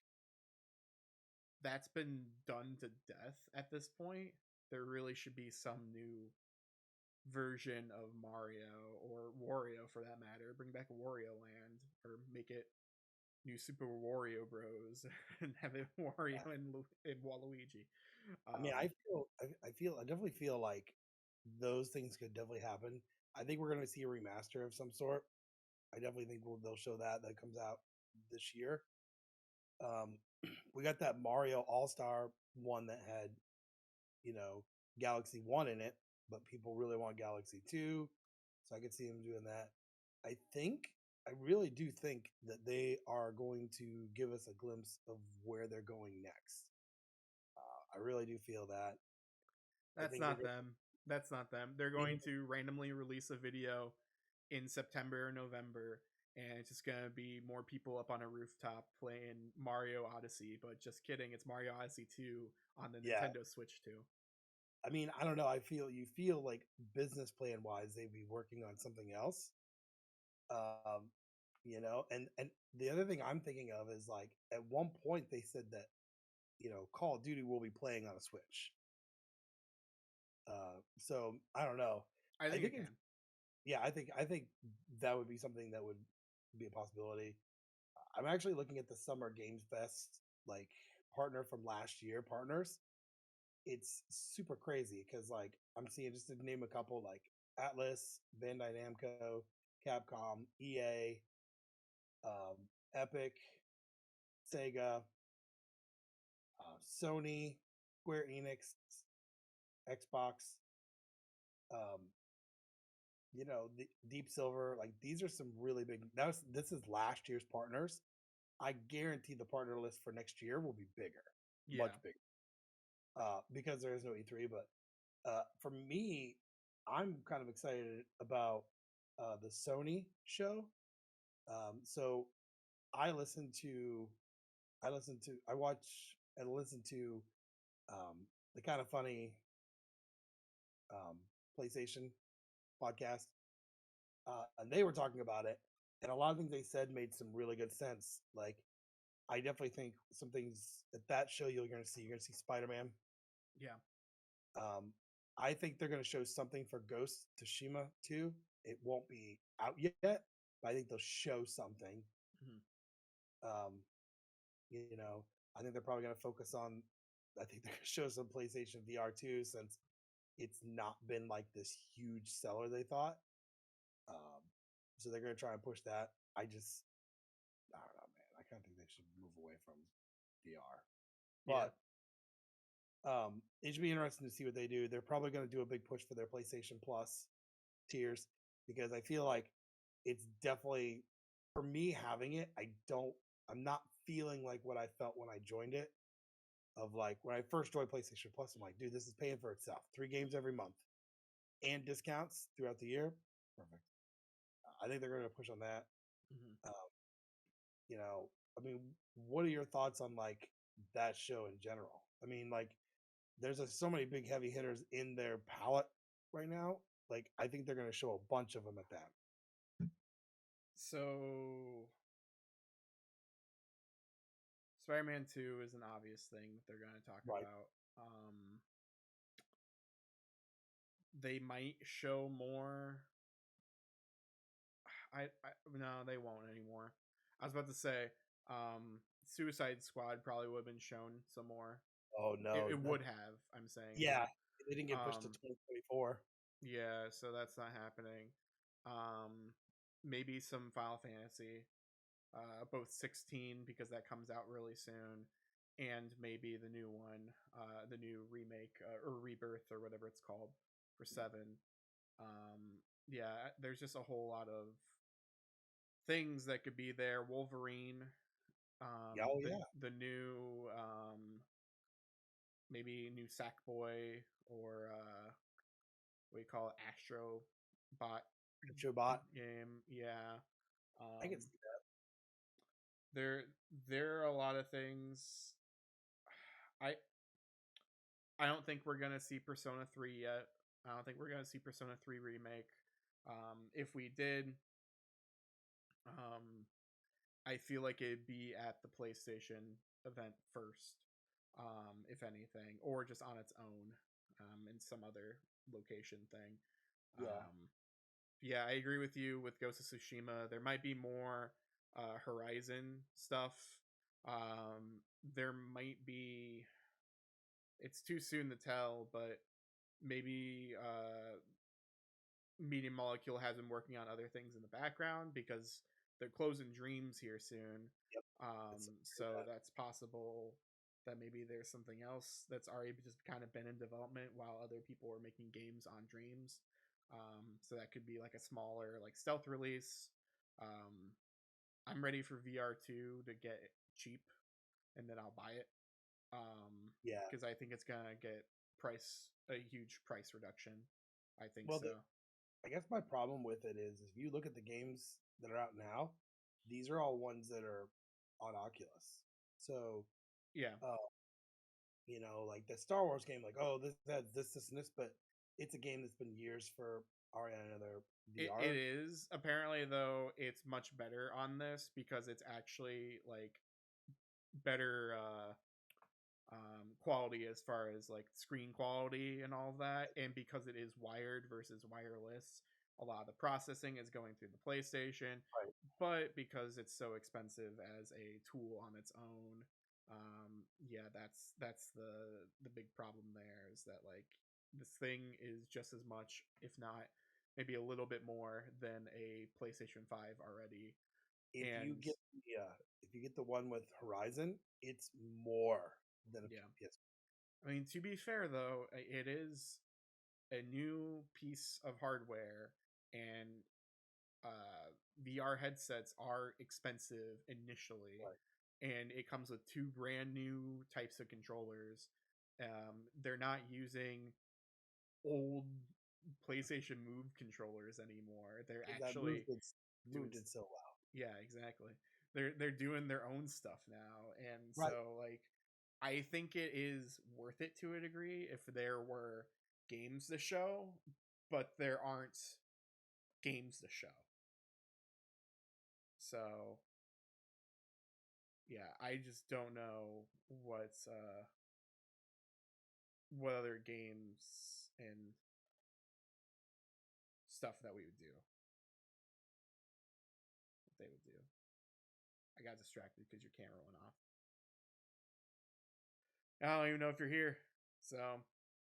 that's been done to death at this point. There really should be some new version of Mario or Wario for that matter. Bring back Wario Land or make it new Super Wario Bros. And have it Wario and Waluigi. I mean, Um, I definitely feel like those things could definitely happen. I think we're going to see a remaster of some sort. I definitely think they'll show that comes out this year. Um, we got that Mario All Star one that had, you know, Galaxy One in it, but people really want Galaxy Two, so I could see them doing that. I think I really do think that they are going to give us a glimpse of where they're going next. I really do feel that. I that's think they're not going them. That's not them. They're to, going to randomly release a video in September or November, and it's just gonna be more people up on a rooftop playing Mario Odyssey. But just kidding, it's Mario Odyssey 2 on the yeah. Nintendo Switch 2. I mean, I don't know. I feel you feel like business plan wise, they'd be working on something else. Um, and the other thing I'm thinking of is like at one point they said that Call of Duty will be playing on a Switch. So I don't know. I I think think it can. yeah, I think that would be something that would be a possibility. I'm actually looking at the Summer Games Fest like partner from last year partners. It's super crazy because like I'm seeing just to name a couple like Atlas, Bandai Namco, Capcom, EA, Epic, Sega, Sony, Square Enix, Xbox, um, the Deep Silver. Like these are some really big. This is last year's partners. I guarantee the partner list for next year will be bigger, much Yeah. bigger, because there is no E3. But for me, I'm kind of excited about the Sony show. So I listen to, I watch and listen to the kind of funny um, PlayStation podcast, and they were talking about it, and a lot of things they said made some really good sense. Like I definitely think some things at that show you're going to see. You're going to see Spider-Man. Yeah. Um, I think they're going to show something for Ghost of Tsushima too. It won't be out yet, but I think they'll show something. Mhm. You know, I think they're probably going to focus on. I think they're going to show some PlayStation VR too, since it's not been like this huge seller they thought. Um, so they're going to try and push that. I don't know, man. I kind of think they should move away from VR, Yeah. but it should be interesting to see what they do. They're probably going to do a big push for their PlayStation Plus tiers because I feel like it's definitely for me having it. I'm not feeling like what I felt when I joined it. Of like when I first joined PlayStation Plus, I'm like, dude, this is paying for itself. 3 games every month and discounts throughout the year. Perfect. I think they're going to push on that. Mhm. Um, you know, I mean, what are your thoughts on like that show in general? I mean, like, there's so many big heavy hitters in their palette right now. Like, I think they're going to show a bunch of them at that. So Spider-Man 2 is an obvious thing that they're going to talk Right. about. They might show more. I no, they won't anymore. I was about to say, Suicide Squad probably would have been shown some more. Oh no, It would have. I'm saying. yeah, they didn't get pushed to Um, 2024. yeah, so that's not happening. Maybe some Final Fantasy, both 16 because that comes out really soon, and maybe the new one, the new remake or rebirth or whatever it's called for 7. Yeah, there's just a whole lot of things that could be there. Wolverine, Yeah, oh yeah, the new maybe new Sackboy or what do you call it, Astro Bot Showbot. game. Yeah, I can um, see that. there there are a lot of things. I I don't think we're gonna see Persona 3 yet. I don't think we're gonna see Persona 3 remake. If we did, um, I feel like it'd be at the PlayStation event first, if anything, or just on its own, in some other location thing. Yeah, Yeah, I agree with you with Ghost of Tsushima. There might be more Horizon stuff. There might be. It's too soon to tell, but maybe Media Molecule has been working on other things in the background because they're closing Dreams here soon. yep. It's So that's possible that maybe there's something else that's already just kind of been in development while other people are making games on Dreams. So that could be like a smaller like stealth release. Um, I'm ready for VR2 to get cheap and then I'll buy it. yeah. Because I think it's gonna get a huge price reduction. I think Well, so. I guess my problem with it is if you look at the games that are out now, these are all ones that are on Oculus. So, Yeah, uh, like the Star Wars game, like, oh, this has this, and this, but it's a game that's been years for Ariana their it VR. is. Apparently, though, it's much better on this because it's actually like better quality as far as like screen quality and all of that, and because it is wired versus wireless, a lot of the processing is going through the PlayStation. Right. But because it's so expensive as a tool on its own, yeah, that's the big problem there is that like this thing is just as much, if not maybe a little bit more than a PlayStation 5 already. If you And get if you get the one with Horizon, it's more than a yeah, PS. I mean, to be fair though, it is a new piece of hardware, and VR headsets are expensive initially, Right. and it comes with 2 brand new types of controllers. They're not using old PlayStation Move controllers anymore. They're Because that actually doing, moved it so well. yeah, exactly. They're doing their own stuff now, and Right. so like I think it is worth it to a degree if there were games to show, but there aren't games to show. So yeah, I just don't know what other games and stuff that we would do. What they would do. I got distracted because your camera went off. I don't even know if you're here. So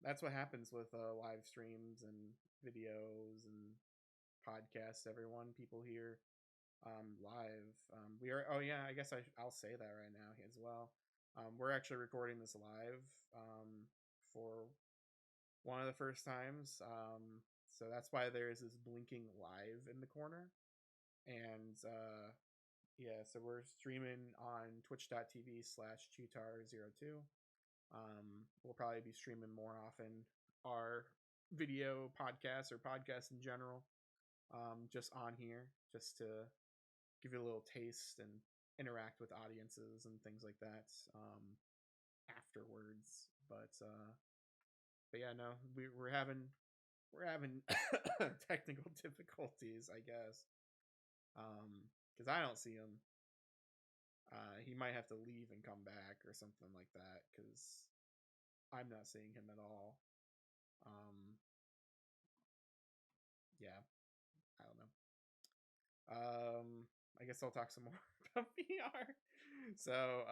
that's what happens with live streams and videos and podcasts. Everyone, people here live. We are. Oh yeah, I guess I'll say that right now as well. We're actually recording this live for one of the first times. So that's why there is this blinking live in the corner. And yeah, so we're streaming on twitch.tv/chutar02. We'll probably be streaming more often our video podcasts or podcasts in general, just on here, just to give you a little taste and interact with audiences and things like that afterwards. But yeah, no, we're having technical difficulties, I guess, because I don't see him. He might have to leave and come back or something like that because I'm not seeing him at all. Yeah, I don't know. I guess I'll talk some more about VR. So,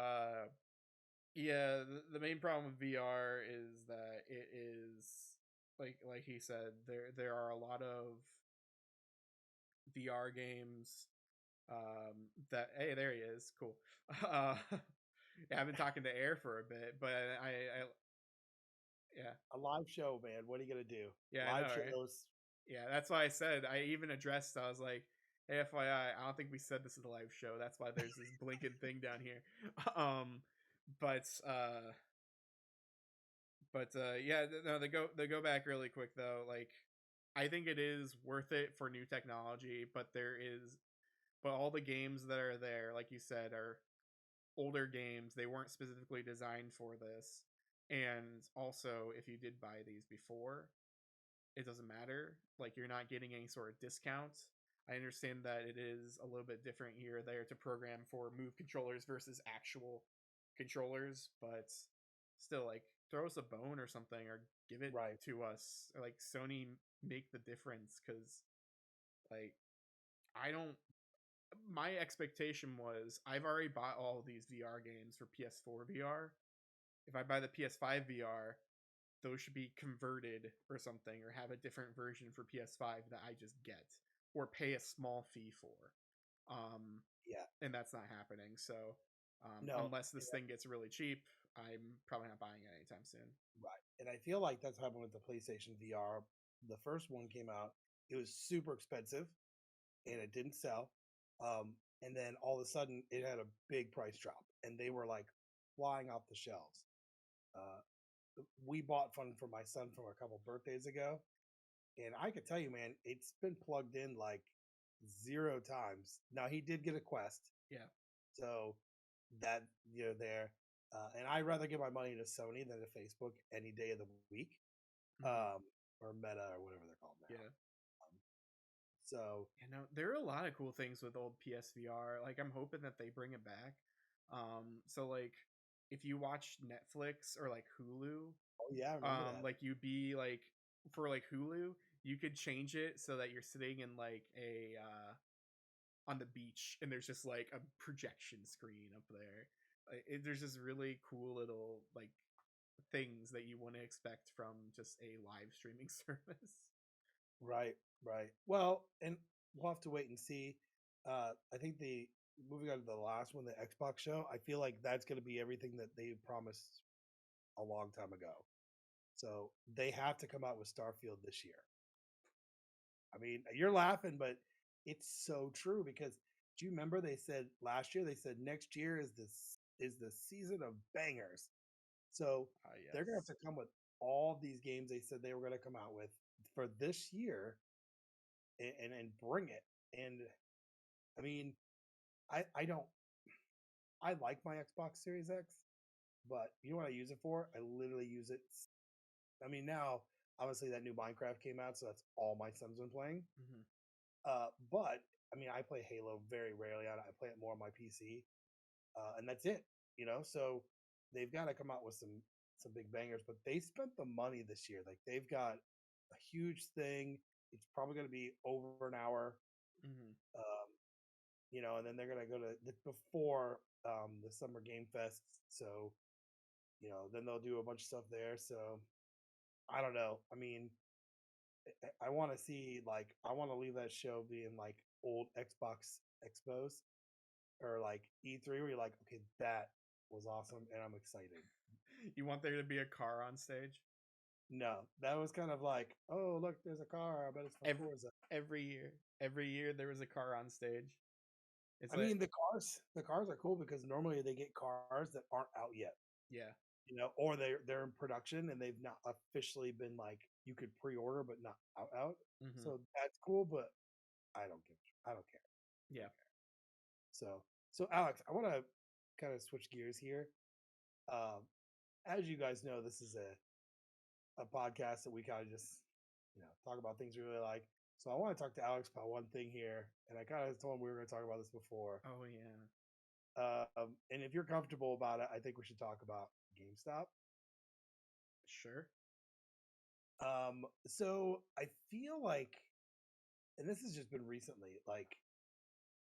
yeah, the main problem with VR is that it is like he said, there are a lot of VR games that hey, there he is, cool. Yeah, I've been talking to Air for a bit, but I yeah, A live show, man. What are you gonna do? yeah, I Live know, right? shows. Yeah, that's why I said I even addressed. I was like, "Hey, FYI, I don't think we said this is a live show. That's why there's this blinking thing down here." Um, but yeah, no, they go back really quick though. Like, I think it is worth it for new technology, but all the games that are there, like you said, are older games. They weren't specifically designed for this. And also, if you did buy these before, it doesn't matter. Like, you're not getting any sort of discount. I understand that it is a little bit different here or there to program for Move controllers versus actual controllers, but still, like, throw us a bone or something, or give it Right. to us. Or, like, Sony, make the difference, because like, I don't. My expectation was I've already bought all these VR games for PS4 VR. If I buy the PS5 VR, those should be converted or something, or have a different version for PS5 that I just get or pay a small fee for. Yeah. And that's not happening. So, No. unless this thing gets really cheap, I'm probably not buying it anytime soon. Right. And I feel like that's happened with the PlayStation VR. The first one came out, it was super expensive and it didn't sell. And then all of a sudden it had a big price drop and they were like flying off the shelves. Uh, we bought one for my son from a couple birthdays ago. And I could tell you, man, it's been plugged in like 0 times. Now he did get a Quest. Yeah. So that you're there. And I'd rather give my money to Sony than to Facebook any day of the week, or Meta or whatever they're called now. Yeah. So You know, there are a lot of cool things with old PSVR. Like, I'm hoping that they bring it back. So like, if you watch Netflix or like Hulu, oh yeah, I remember that. like, you'd be like, for like Hulu, you could change it so that you're sitting in like a on the beach, and there's just like a projection screen up there. There's just really cool little like things that you wouldn't expect from just a live streaming service. Right, right. Well, and we'll have to wait and see. I think the moving on to the last one, the Xbox show, I feel like that's going to be everything that they promised a long time ago. So they have to come out with Starfield this year. I mean, you're laughing, but it's so true because do you remember they said last year, they said next year is the season of bangers. So Yes. they're gonna have to come with all these games they said they were gonna come out with for this year and bring it. And I mean, I don't I like my Xbox Series X, but you know what I use it for? I literally use it. I mean, now obviously that new Minecraft came out, so that's all my son's been playing. But I mean, I play Halo very rarely on it. I play it more on my PC. and that's it. So they've got to come out with some big bangers. But they spent the money this year. Like they've got a huge thing. It's probably going to be over an hour. Hmm. Um, and then they're going to go to before the Summer Game Fest. So then they'll do a bunch of stuff there. So I don't know. I mean, I want to see, like, I want to leave that show being like old Xbox expos or like E3 where you're like, okay, that was awesome and I'm excited. You want there to be a car on stage No, that was kind of like, oh, look, there's a car. I bet it's from every Forza. every year. Every year there was a car on stage. It's I like, mean, the cars are cool because normally they get cars that aren't out yet, yeah, or they're in production and they've not officially been like you could pre-order but not out. hmm, So that's cool, but I don't care. I yeah, don't care. So Alex, I want to kind of switch gears here. Um, as you guys know, this is a podcast that we kind of just talk about things we really like. So I want to talk to Alex about one thing here, and I kind of told him we were going to talk about this before. oh yeah, And if you're comfortable about it, I think we should talk about GameStop. sure, So I feel like, and this has just been recently, like,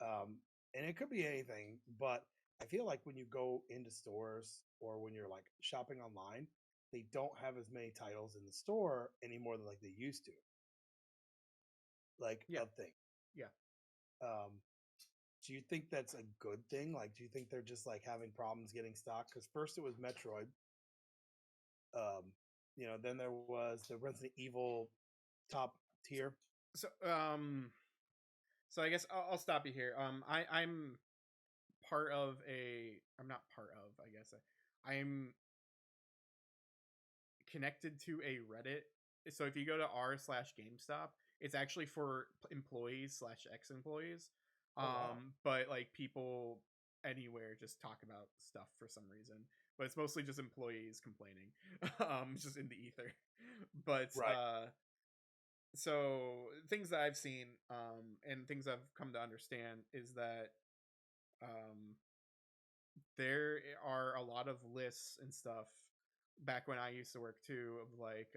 um, and it could be anything, but I feel like when you go into stores or when you're like shopping online, they don't have as many titles in the store anymore than like they used to, like yeah, of thing. yeah. Um, do you think that's a good thing? Like, do you think they're just like having problems getting stock? Because first it was Metroid, um, then there was the Resident Evil top tier. So so I guess I'll stop you here. I'm part of a. I'm not part of. I guess I'm connected to a Reddit. So if you go to r/GameStop, it's actually for employees slash ex-employees. Oh wow, But like people anywhere just talk about stuff for some reason. But it's mostly just employees complaining, just in the ether. But right, so things that I've seen, and things I've come to understand is that um, there are a lot of lists and stuff back when I used to work too of like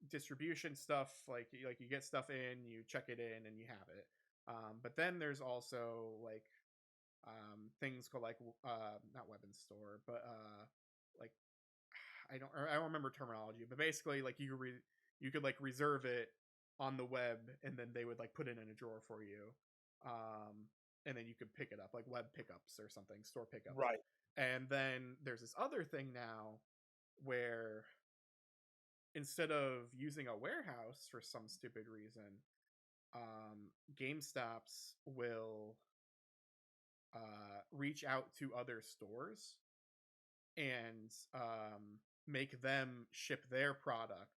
distribution stuff, like you get stuff in, you check it in and you have it. But then there's also like things called like not weapon store, but like I don't remember terminology, but basically like you could like reserve it on the web and then they would like put it in a drawer for you. Um and then you could pick it up like web pickups or something, store pickups. right, And then there's this other thing now where instead of using a warehouse for some stupid reason, GameStops will reach out to other stores and make them ship their product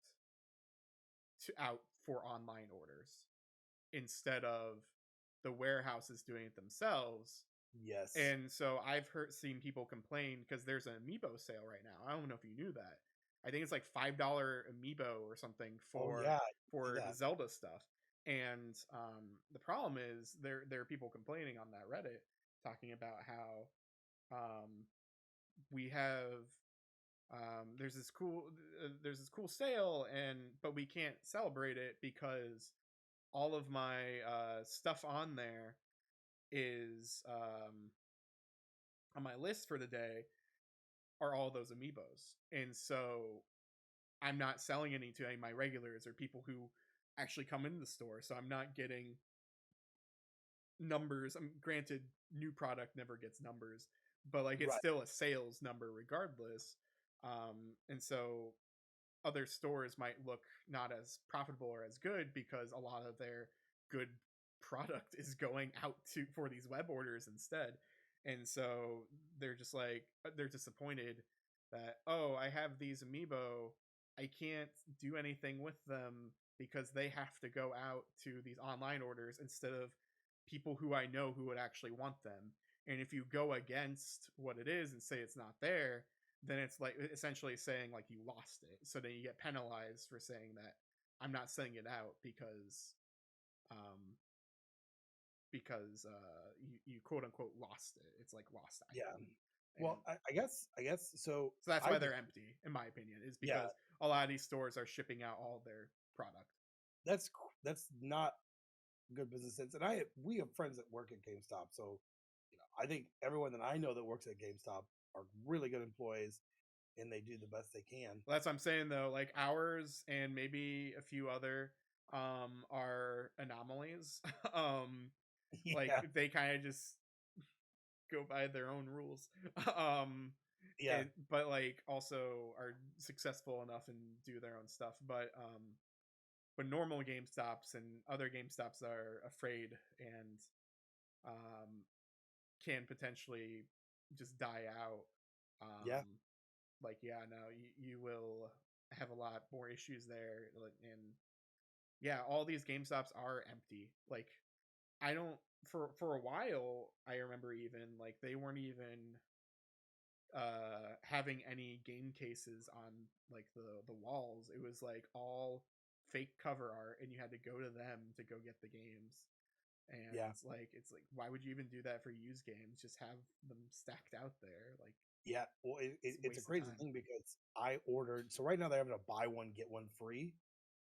to out for online orders instead of the warehouses doing it themselves. yes. And so I've seen people complain because there's an amiibo sale right now. I don't know if you knew that. I think it's like $5 amiibo or something Oh yeah, I see for the that. Zelda stuff. And the problem is there are people complaining on that Reddit talking about how we have there's this cool sale and but we can't celebrate it because all of my stuff on there is on my list for the day are all those amiibos, and so I'm not selling any to any of my regulars or people who actually come into the store, so I'm not getting numbers. Granted, new product never gets numbers, but like it's Right, still a sales number regardless. And so other stores might look not as profitable or as good because a lot of their good product is going out to for these web orders instead. And so they're just like they're disappointed that oh, I have these amiibo, I can't do anything with them because they have to go out to these online orders instead of people who I know who would actually want them. And if you go against what it is and say it's not there, then it's like essentially saying like you lost it. So then you get penalized for saying that I'm not sending it out because um because you quote unquote lost it. It's like lost Yeah. item. And Well, I guess so. so that's I why just they're empty, in my opinion, is yeah, because a lot of these stores are shipping out all their product. that's not good business sense. And we have friends that work at GameStop, so I think everyone that I know that works at GameStop are really good employees, and they do the best they can. Well, that's what I'm saying though. Like ours and maybe a few other are anomalies. Like Yeah, they kind of just go by their own rules. um yeah, and but like also are successful enough and do their own stuff. But normal GameStops and other GameStops are afraid and um can potentially just die out. yeah, Like yeah, no, you will have a lot more issues there, and yeah, all these GameStops are empty. Like I don't for a while I remember even like they weren't even having any game cases on like the walls. It was like all fake cover art and you had to go to them to go get the games. And yeah, it's like why would you even do that for used games? Just have them stacked out there. Like yeah. Well, it's a it's a waste of crazy time. thing because I ordered. So right now they're having a buy one get one free.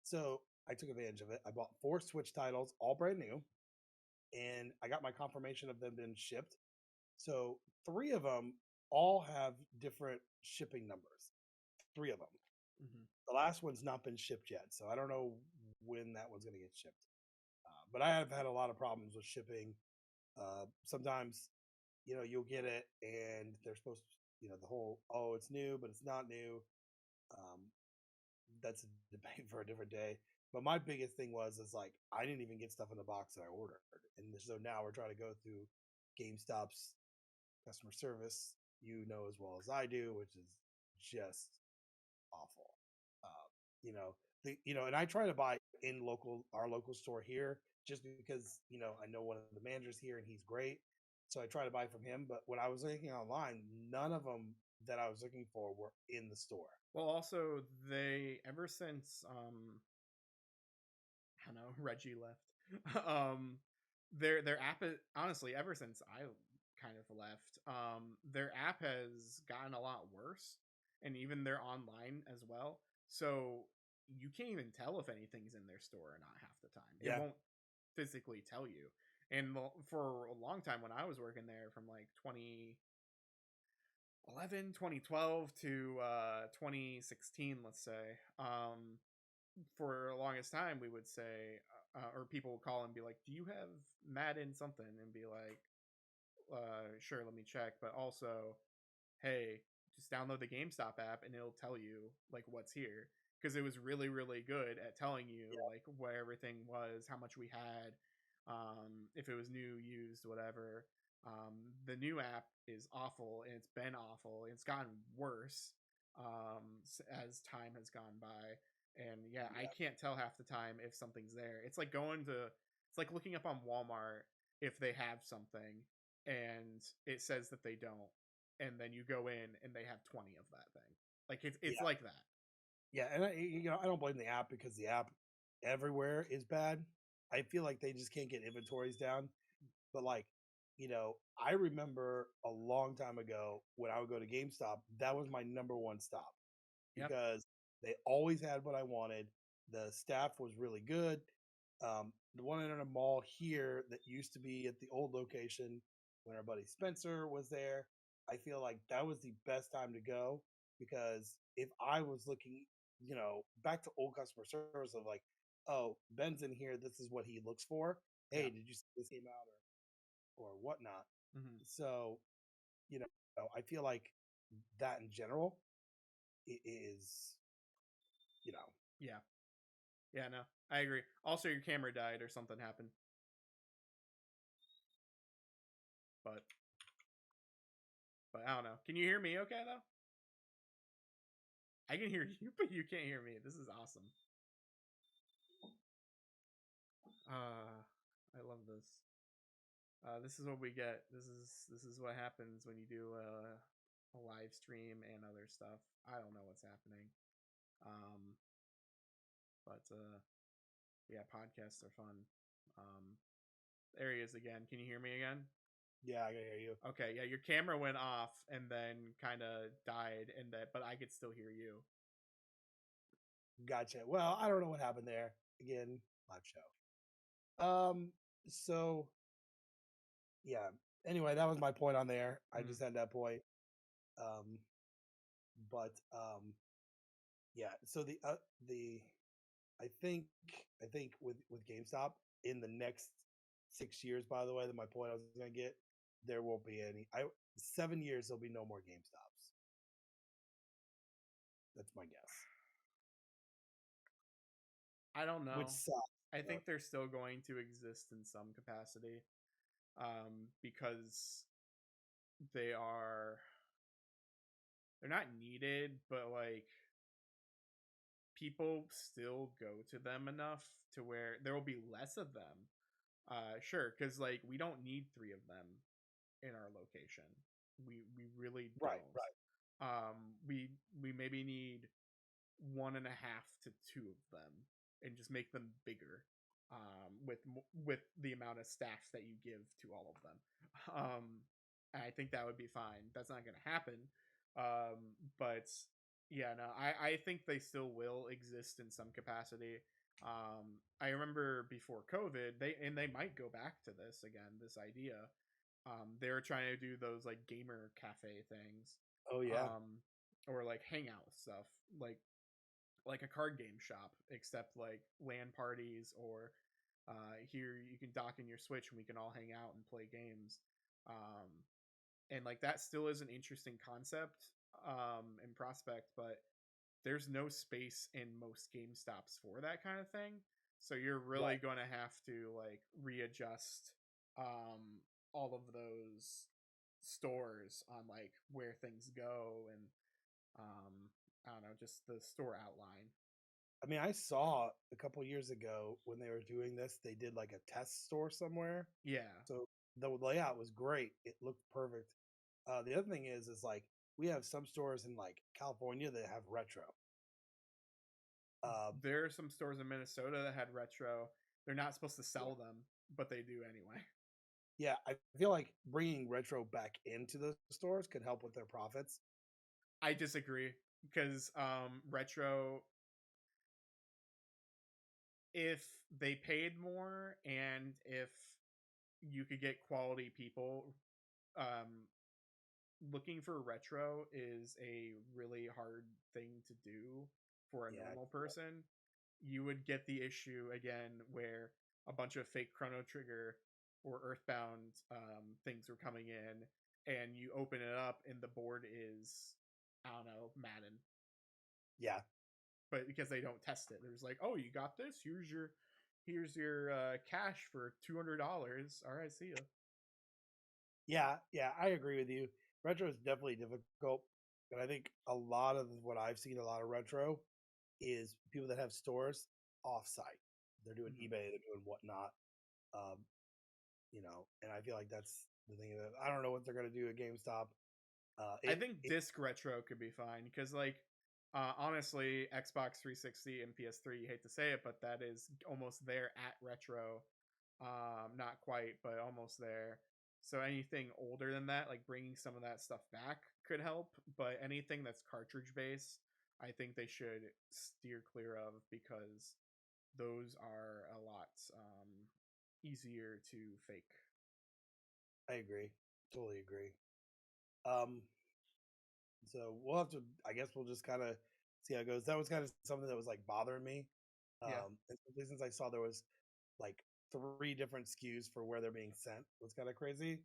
So I took advantage of it. I bought 4 Switch titles, all brand new, and I got my confirmation of them being shipped. So 3 of them all have different shipping numbers. 3 of them. Hmm. The last one's not been shipped yet, so I don't know when that one's going to get shipped. But I have had a lot of problems with shipping. Sometimes, you'll get it and they're supposed to, the whole, oh, it's new, but it's not new. Um, that's a debate for a different day. But my biggest thing is like, I didn't even get stuff in the box that I ordered. And so now we're trying to go through GameStop's customer service, as well as I do, which is just awful. Uh, and I try to buy in our local store here, just because I know one of the managers here and he's great, so I try to buy from him. But when I was looking online, none of them that I was looking for were in the store. Well, also they ever since I don't know Reggie left, their app honestly ever since I kind of left, their app has gotten a lot worse, and even their online as well. So you can't even tell if anything's in their store or not half the time. It Yeah, won't physically tell you. And for a long time when I was working there, from like 2012 to 2016, let's say, for the longest time we would say or people would call and be like, do you have Madden something, and be like, sure, let me check, but also, hey, just download the GameStop app and it'll tell you like what's here, because it was really really good at telling you yeah, like where everything was, how much we had, if it was new, used, whatever. The new app is awful, and it's been awful, and it's gotten worse as time has gone by. And yeah, I yeah, can't tell half the time if something's there. It's like looking up on Walmart if they have something and it says that they don't, and then you go in and they have 20 of that thing. Like it's yeah, like that. yeah. And I don't blame the app because the app everywhere is bad. I feel like they just can't get inventories down. But like, I remember a long time ago when I would go to GameStop, that was my number one stop Yep. because they always had what I wanted. The staff was really good. The one in a mall here that used to be at the old location when our buddy Spencer was there, I feel like that was the best time to go because if I was looking, back to old customer service of like, oh, Ben's in here, this is what he looks for. Yeah. Hey, did you see this came out or whatnot? Hmm. So, you know, I feel like that in general is, you know, Yeah. Yeah. No, I agree. Also, your camera died or something happened, but I don't know. Can you hear me? Okay though. I can hear you, but you can't hear me. This is awesome. I love this. This is what we get. This is what happens when you do a live stream and other stuff. I don't know what's happening. Um, but yeah, podcasts are fun. Um, There he is again. Can you hear me again? Yeah, I can hear you. Okay, yeah, your camera went off and then kind of died, and that, but I could still hear you. Gotcha. Well, I don't know what happened there. Again, live show. So yeah. Anyway, that was my point on there. I Mm. just had that point. Um, but yeah. So the I think I think with GameStop in the next 6 years, by the way, that my point I was gonna get, there won't be any. 7 years there'll be no more GameStops. That's my guess. I don't Which know. sucks. I But think they're still going to exist in some capacity, because they are they're not needed, but like people still go to them enough to where there will be less of them. Sure, because like we don't need three of them in our location. We really right, don't. right. We maybe need one and a half to two of them, and just make them bigger. With the amount of staff that you give to all of them. I think that would be fine. That's not going to happen. But yeah, no, I think they still will exist in some capacity. I remember before COVID, they might go back to this again. This idea, they were trying to do those like gamer cafe things, Oh yeah. or like hangout stuff, like a card game shop, except like LAN parties, or here you can dock in your Switch and we can all hang out and play games. Um, and like that still is an interesting concept, and prospect, but there's no space in most Game Stops for that kind of thing. So you're really Right. going to have to like readjust, all of those stores on like where things go, and I don't know, just the store outline. I mean, I saw a couple years ago when they were doing this, they did like a test store somewhere. Yeah. So the layout was great. It looked perfect. The other thing is like we have some stores in like California that have retro. Uh, There are some stores in Minnesota that had retro. They're not supposed to sell them, but they do anyway. yeah, I feel like bringing retro back into the stores could help with their profits. I disagree, because retro, if they paid more and if you could get quality people, um looking for retro is a really hard thing to do for a Yeah, normal person. You would get the issue again where a bunch of fake Chrono Trigger or Earthbound, things were coming in, and you open it up and the board is, I don't know, Madden. yeah, But because they don't test it, there's like, oh, you got this. Here's your cash for $200. All right, see ya. yeah. I agree with you. Retro is definitely difficult, but I think a lot of what I've seen, a lot of retro, is people that have stores offsite. They're doing Mhm. eBay, they're doing whatnot. Um, and I feel like that's the thing. That I don't know what they're gonna do at GameStop. I think disc retro could be fine, because like, honestly, Xbox 360 and PS3, you hate to say it, but that is almost there at retro. Not quite, but almost there. So anything older than that, like bringing some of that stuff back, could help. But anything that's cartridge based, I think they should steer clear of, because those are a lot, easier to fake. I agree, totally agree. Um, so we'll have to. I guess we'll just kind of see how it goes. That was kind of something that was like bothering me, Yeah. especially since I saw there was like three different SKUs for where they're being sent. Was kind of crazy.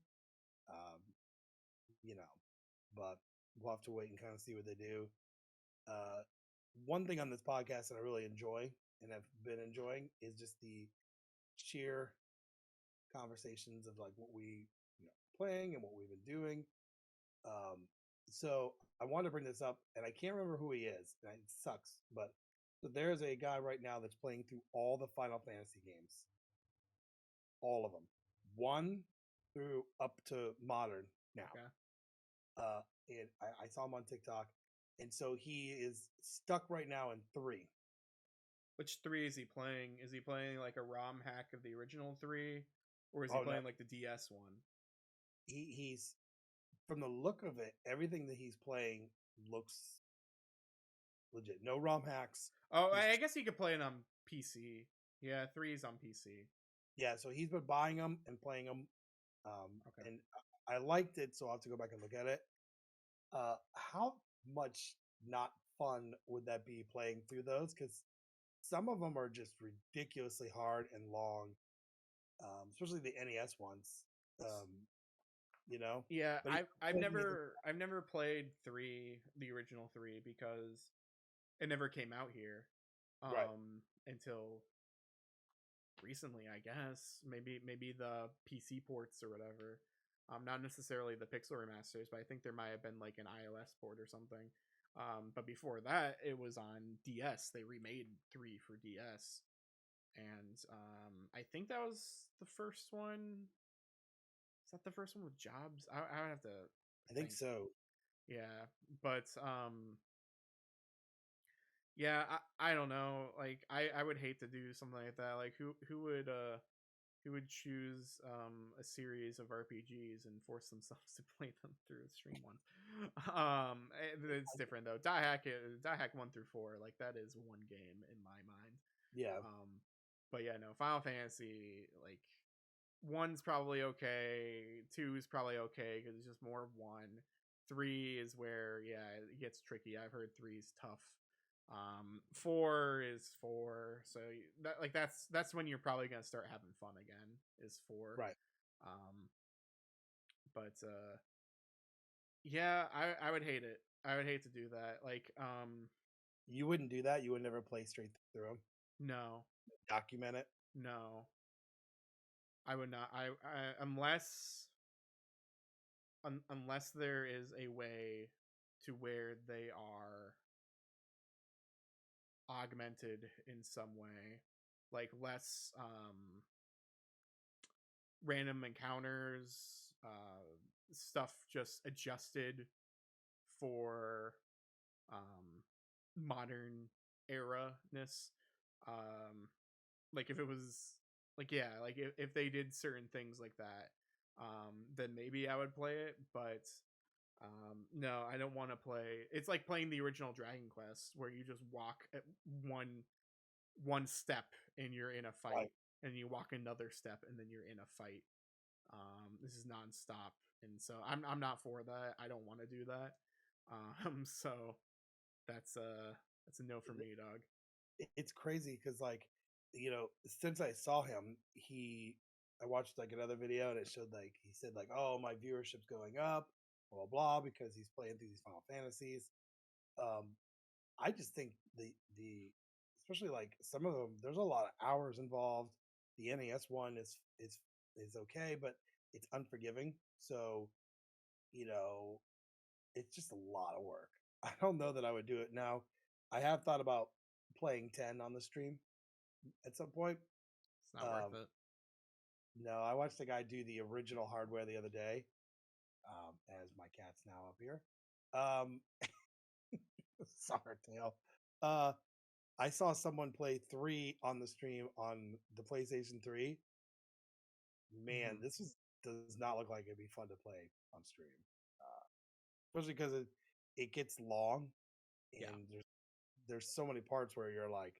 Um, you know, but we'll have to wait and kind of see what they do. Uh, One thing on this podcast that I really enjoy and have been enjoying is just the sheer conversations of like what we playing and what we've been doing. Um, so I want to bring this up, and I can't remember who he is. And it sucks, but so there's a guy right now that's playing through all the Final Fantasy games, all of them, one through up to modern now. Okay. And I saw him on TikTok, and so he is stuck right now in three. Which three is he playing? Is he playing like a ROM hack of the original three? or is he Oh no, playing like the DS one? he's from the look of it, everything that he's playing looks legit. No ROM hacks. Oh, He's I guess he could play it on PC. Yeah, 3's on PC. Yeah, so he's been buying them and playing them, Okay. and I liked it. So I'll have to go back and look at it. How much not fun would that be playing through those? Because some of them are just ridiculously hard and long, especially the NES ones. Um, Yeah, but he I've told me that, never played 3, the original 3, because it never came out here right, until recently, I guess. Maybe the PC ports or whatever. Not necessarily the pixel remasters, but I think there might have been like an iOS port or something. But before that, it was on DS. They remade 3 for DS, and I think that was the first one. Is that the first one with Jobs? I would have to I think think. so. Yeah, but yeah, I don't know. Like I would hate to do something like that. Like who would choose a series of RPGs and force themselves to play them through a stream once? It's different though. Die Hack 1 through 4, like that is one game in my mind. Yeah, But yeah, no, Final Fantasy, like one's probably okay, two is probably okay because it's just more of one. Three is where it gets tricky. I've heard three is tough. Four is four, so that's when you're probably gonna start having fun again. Is four. right. Um, but yeah, I would hate it. I would hate to do that. Like You wouldn't do that. You would never play straight through them. no, Document it. no, I would not. I unless there is a way to where they are augmented in some way, like less random encounters, stuff just adjusted for modern era ness. Like if it was like like if they did certain things like that, then maybe I would play it. But no, I don't want to play. It's like playing the original Dragon Quest where you just walk at one step and you're in a Right. fight, and you walk another step and then you're in a fight. This is nonstop, and so I'm not for that. I don't want to do that. So that's a no for me, dog. It's crazy because since I saw him, I watched like another video and it showed like he said like, oh, my viewership's going up, blah blah blah, because he's playing through these Final Fantasies. Um, I just think the especially like some of them, there's a lot of hours involved. The NES one is okay, but it's unforgiving. So you know, it's just a lot of work. I don't know that I would do it now. I have thought about playing 10 on the stream at some point. It's not worth Um, it. no, I watched a guy do the original hardware the other day. As my cat's now up here. Um, Tail. Uh, I saw someone play 3 on the stream on the PlayStation 3. Man, Mm-hmm. does not look like it'd be fun to play on stream, uh, especially because it gets long Yeah, and there's so many parts where you're like,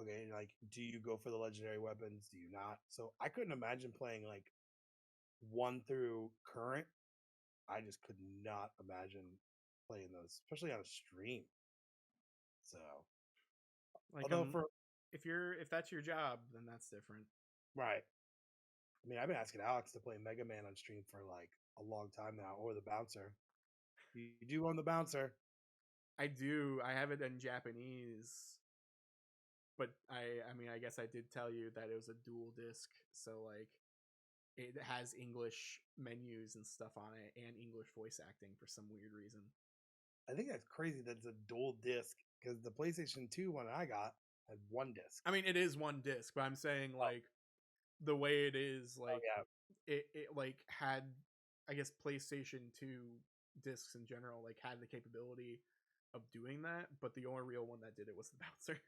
okay, like, do you go for the legendary weapons? Do you not? So I couldn't imagine playing like 1 through current. I just could not imagine playing those, especially on a stream. So, like although for if that's your job, then that's different. right, I mean, I've been asking Alex to play Mega Man on stream for like a long time now, or the Bouncer. You do own the Bouncer, I do. I have it in Japanese, but I mean, I guess I did tell you that it was a dual disc, so like it has English menus and stuff on it and English voice acting for some weird reason. I think that's crazy that it's a dual disc because the PlayStation 2 one I got had 1 disc. I mean, it is one disc, but I'm saying Oh, like the way it is, oh like yeah, it like had, I guess PlayStation 2 discs in general like had the capability of doing that, but the only real one that did it was the Bouncer.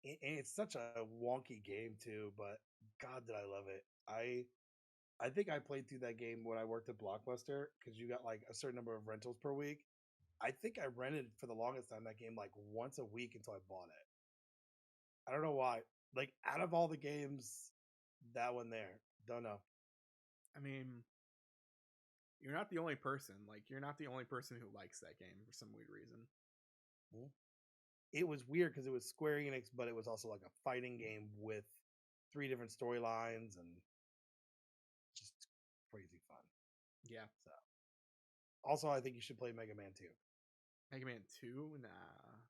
and it's such a wonky game too, but God, did I love it. I think I played through that game when I worked at Blockbuster because you got like a certain number of rentals per week. I think I rented for the longest time that game like once a week until I bought it. I don't know why. Like out of all the games, that one there. Don't know. I mean, you're not the only person. Like, you're not the only person who likes that game for some weird reason. Hmm. It was weird because it was Square Enix, but it was also like a fighting game with three different storylines and just crazy fun. Yeah. So, also, I think you should play Mega Man 2. Mega Man 2? Nah,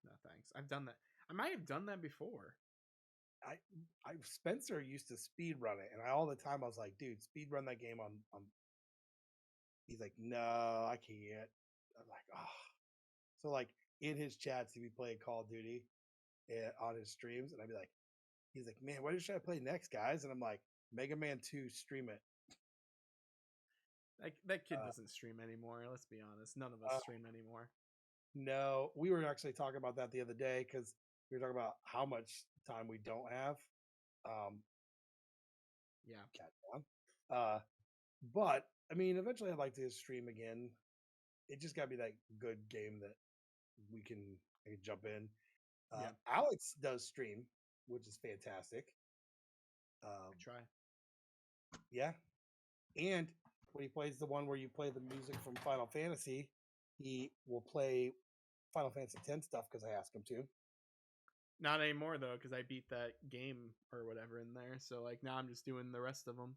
no thanks. I've done that. I might have done that before. I Spencer used to speed run it, and all the time I was like, dude, speed run that game on. He's like, no, I can't. I'm like, oh. So like in his chats, he'd be playing Call of Duty on his streams, and I'd be like, he's like, man, what should I play next, guys? And I'm like, Mega Man 2, stream it. Like, that kid Uh, doesn't stream anymore. Let's be honest. None of us uh, stream anymore. no, we were actually talking about that the other day because we were talking about how much time we don't have. Um, Yeah. Cat down. But I mean, eventually I'd like to stream again. It just got to be that good game that I can jump in. Yeah. Alex does stream, which is fantastic. Good try. Yeah, and when he plays the one where you play the music from Final Fantasy, he will play Final Fantasy X stuff because I asked him to. Not anymore, though, because I beat that game or whatever in there. So, like, now I'm just doing the rest of them.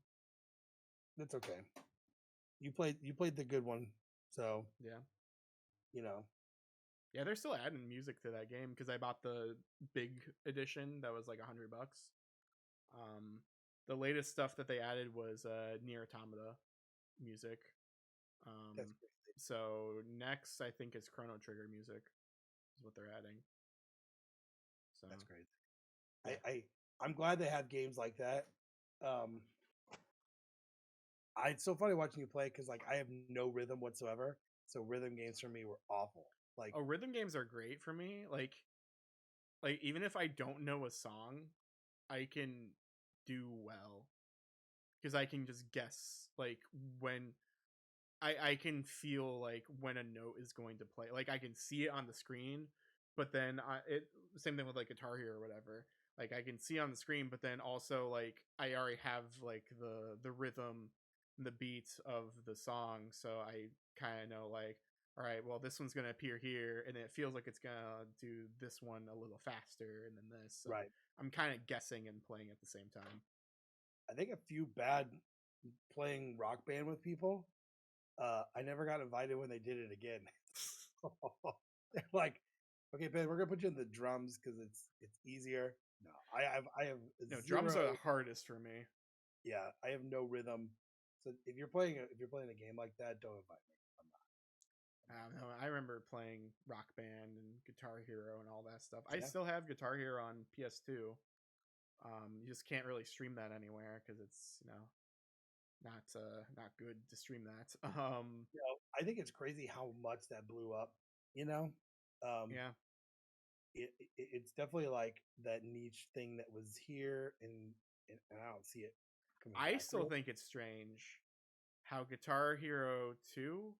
That's okay. You played the good one, so Yeah. you know. Yeah, they're still adding music to that game because I bought the big edition that was like $100. Um, the latest stuff that they added was Near Automata music. That's Um, crazy. so next, I think it's Chrono Trigger music is what they're adding. So That's crazy. yeah. I'm glad they have games like that. Um, it's so funny watching you play because like I have no rhythm whatsoever. So rhythm games for me were awful. Like Oh, rhythm games are great for me. Like even if I don't know a song, I can do well because I can just guess like when I can feel like when a note is going to play. Like I can see it on the screen, but then it same thing with like Guitar Hero or whatever. Like I can see on the screen, but then also like I already have like the rhythm, and the beats of the song, so I kind of know like, all right, well this one's gonna appear here, and it feels like it's gonna do this one a little faster, and then this. So right. I'm kind of guessing and playing at the same time. I think a few bad playing Rock Band with people. I never got invited when they did it again. They're like, okay, Ben, we're gonna put you in the drums because it's easier. No, I have No, drums zero. are the hardest for me. Yeah, I have no rhythm. So if you're playing a game like that, don't invite me. I'm not. I don't know. I remember playing Rock Band and Guitar Hero and all that stuff. I Yeah, still have Guitar Hero on PS2. You just can't really stream that anywhere because it's not good to stream that. I think it's crazy how much that blew up. You know, um, Yeah, it's definitely like that niche thing that was here, and I don't see it coming I back. still Really, think it's strange how Guitar Hero 2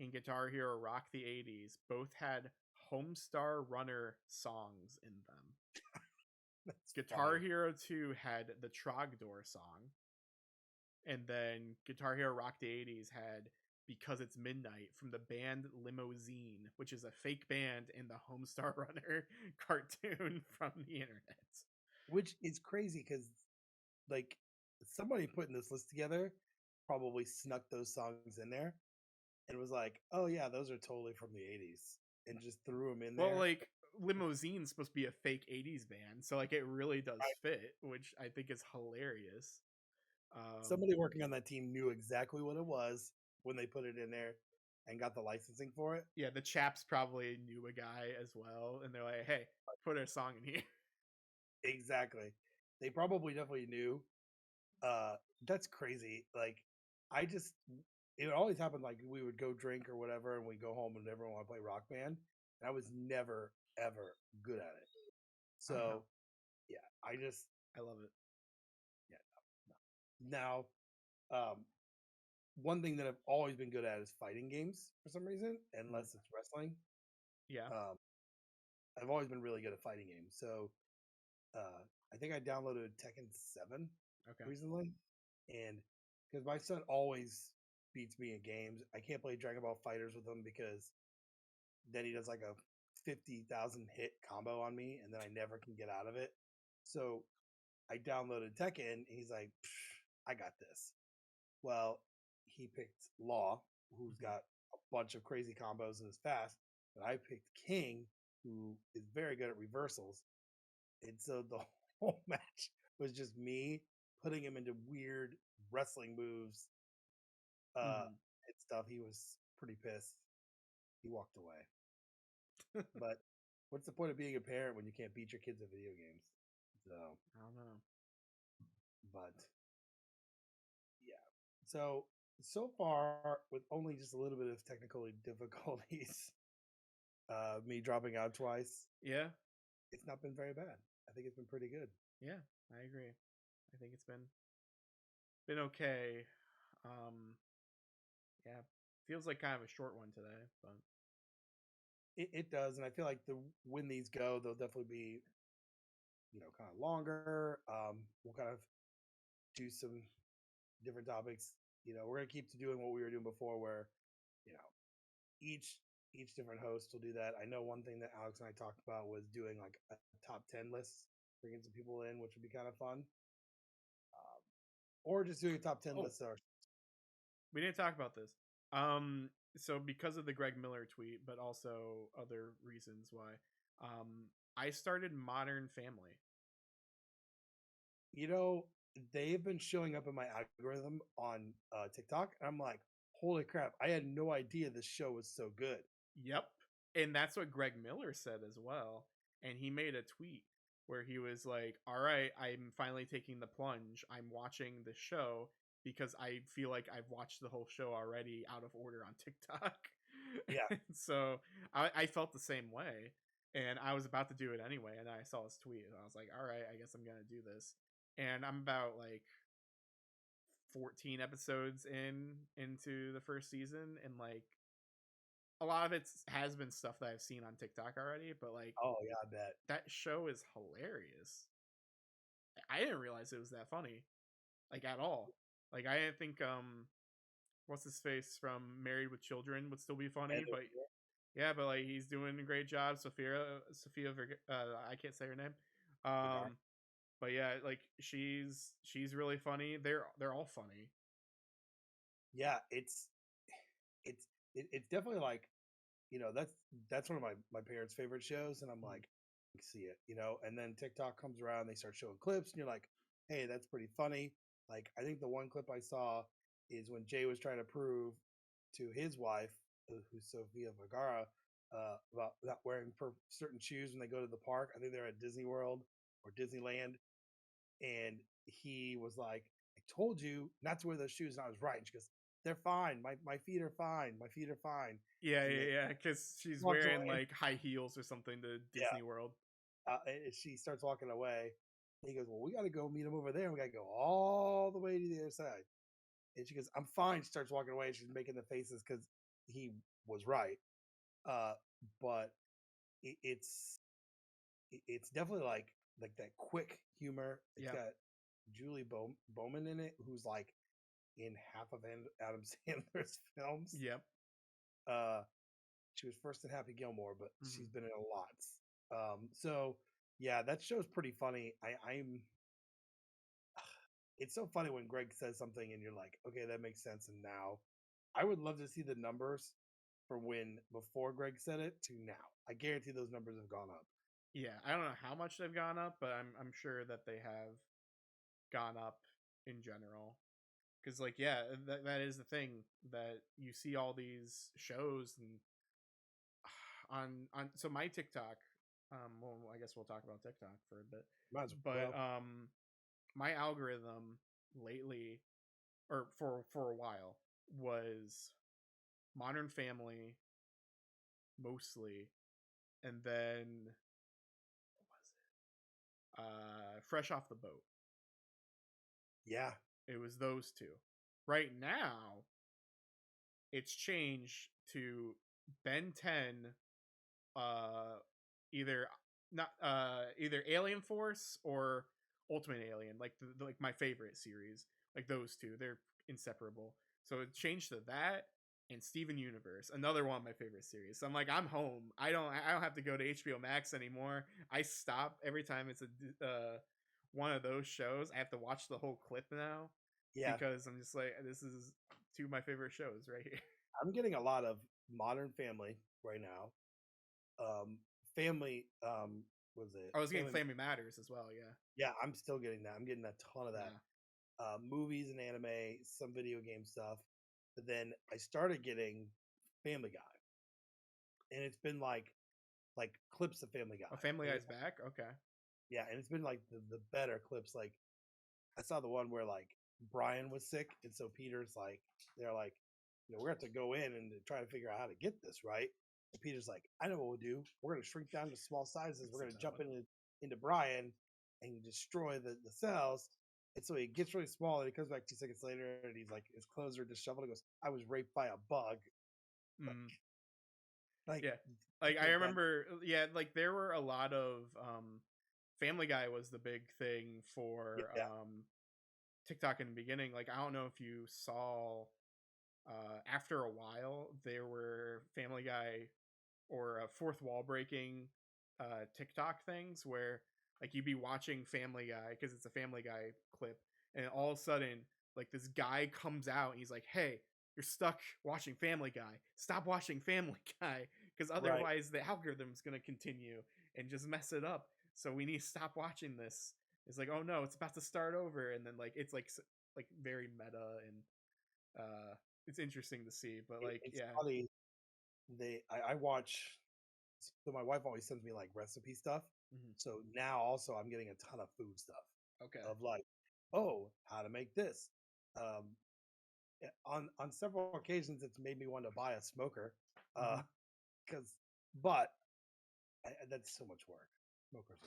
and Guitar Hero Rock the 80s both had Homestar Runner songs in them. that's Guitar fine. Hero 2 had the Trogdor song, and then Guitar Hero Rock the 80s had Because It's Midnight from the band Limousine, which is a fake band in the Homestar Runner cartoon from the internet. Which is crazy because like somebody putting this list together probably snuck those songs in there and was like, "Oh yeah, those are totally from the '80s," and just threw them in Well, there. like Limousine's supposed to be a fake 80s band, so like it really does Right. fit, which I think is hilarious. Somebody working on that team knew exactly what it was when they put it in there and got the licensing for it. Yeah, the chaps probably knew a guy as well, and they're like, "Hey, put a song in here." Exactly. They probably definitely knew. Uh, that's crazy. Like, I just it always happened like we would go drink or whatever, and we go home and everyone want to play Rock Band, and I was never ever good at it. I don't So know. Yeah, I just I love it. yeah. Now, um, one thing that I've always been good at is fighting games for some reason, Mm. unless it's wrestling. Yeah. Um, I've always been really good at fighting games. So I think I downloaded Tekken 7 Okay. recently, and because my son always beats me in games, I can't play Dragon Ball Fighters with him because then he does like a 50,000 hit combo on me, and then I never can get out of it. So I downloaded Tekken, and he's like, "I got this." Well, he picked Law, who's Mhm. got a bunch of crazy combos and is fast, but I picked King, who is very good at reversals. And so the whole match was just me putting him into weird wrestling moves Mhm. and stuff. He was pretty pissed. He walked away. But what's the point of being a parent when you can't beat your kids at video games? So, I don't know. but yeah. So far, with only just a little bit of technical difficulties, me dropping out twice, Yeah. it's not been very bad. I think it's been pretty good. Yeah. I agree. I think it's been okay. Yeah. Feels like kind of a short one today, but It does, and I feel like when these go, they'll definitely be kind of longer. We'll kind of do some different topics. We're gonna keep to doing what we were doing before, where you know each each different host will do that. I know one thing that Alex and I talked about was doing like a top 10 list, bringing some people in, which would be kind of fun, or just doing a top 10 oh, list. Or we didn't talk about this. So because of the Greg Miller tweet, but also other reasons why, I started Modern Family. you know, they've been showing up in my algorithm on TikTok, and I'm like, holy crap! I had no idea this show was so good. Yep. And that's what Greg Miller said as well. And he made a tweet where he was like, "All right, I'm finally taking the plunge. I'm watching the show because I feel like I've watched the whole show already out of order on TikTok." Yeah, So I felt the same way. And I was about to do it anyway. And I saw his tweet and I was like, "All right, I guess I'm going to do this." And I'm about like 14 episodes into the first season. And like, a lot of it has been stuff that I've seen on TikTok already, but like oh yeah, I bet. that show is hilarious. I didn't realize it was that funny, like at all. Like I didn't think what's his face from Married with Children would still be funny, but Heather, yeah, but like he's doing a great job. I can't say her name. Vergara. But yeah, like she's really funny. They're all funny. Yeah, it's definitely like that's one of my parents' favorite shows, and I'm Mhm. like, see it, and then TikTok comes around, they start showing clips, and you're like, hey, that's pretty funny. Like, I think the one clip I saw is when Jay was trying to prove to his wife, who's Sofia Vergara, about not wearing certain shoes when they go to the park. I think they're at Disney World or Disneyland, and he was like, I told you not to wear those shoes, and I was right. And she goes, they're fine. My feet are fine. My feet are fine. Yeah, And yeah, then yeah. Because she's walks wearing away. like high heels or something to Yeah. Disney World. And she starts walking away. And he goes, well, we got to go meet him over there. We got to go all the way to the other side. And she goes, I'm fine. She starts walking away. She's making the faces because he was right. Uh, but it's definitely like that quick humor. It's Yeah. got Julie Bowman in it, who's like in half of Adam Sandler's films. Yep. Uh, she was first in Happy Gilmore, but Hmm. she's been in a lot. So yeah, that show's pretty funny. I'm. It's so funny when Greg says something and you're like, okay, that makes sense. And now, I would love to see the numbers from when before Greg said it to now. I guarantee those numbers have gone up. Yeah, I don't know how much they've gone up, but I'm sure that they have gone up in general. Because like yeah, that is the thing that you see all these shows and on so my TikTok, well I guess we'll talk about TikTok for a bit, Might as but well. my algorithm lately or for a while was Modern Family mostly, and then what was it? Fresh Off the Boat. Yeah. It was those two. Right now, it's changed to Ben 10, uh, either not either Alien Force or Ultimate Alien, like like my favorite series, like those two, they're inseparable. So it changed to that and Steven Universe, another one of my favorite series. So I'm like, I'm home. I don't have to go to HBO Max anymore. I stop every time it's a one of those shows. I have to watch the whole clip now Yeah. because I'm just like, this is two of my favorite shows right here. I'm getting a lot of Modern Family right now. Um, Family, was it I was getting Family? Family Matters as well. Yeah, Yeah, I'm still getting that. I'm getting a ton of that. yeah. Movies and anime, some video game stuff. But then I started getting Family Guy, and it's been like clips of Family Guy. Oh, Family And Guy's back. Okay. yeah, and it's been like the better clips. Like I saw the one where like Brian was sick, and so Peter's like, they're like, we're going to go in and try to figure out how to get this right. And Peter's like, I know what we'll do. We're going to shrink down to small sizes. We're going to jump into Brian and destroy the cells. And so he gets really small, and he comes back 2 seconds later, and he's like, his clothes are disheveled. He goes, "I was raped by a bug." Mm, Like, yeah. Like I remember, yeah, like there were a lot of Family Guy was the big thing for yeah, TikTok in the beginning. Like I don't know if you saw after a while there were Family Guy or fourth wall breaking TikTok things where like you'd be watching Family Guy because it's a Family Guy clip, and all of a sudden like this guy comes out and he's like, "Hey, you're stuck watching Family Guy. Stop watching Family Guy because right. otherwise the algorithm's gonna continue and just mess it up. So we need to stop watching this." It's like, "Oh no, it's about to start over," and then like it's like very meta and it's interesting to see. But like, It's yeah. funny. I watch. So my wife always sends me like recipe stuff. Mhm. So now also I'm getting a ton of food stuff Okay. of like, oh, how to make this. Um, on several occasions, it's made me want to buy a smoker. Mm-hmm. Because, but that's so much work. Smokers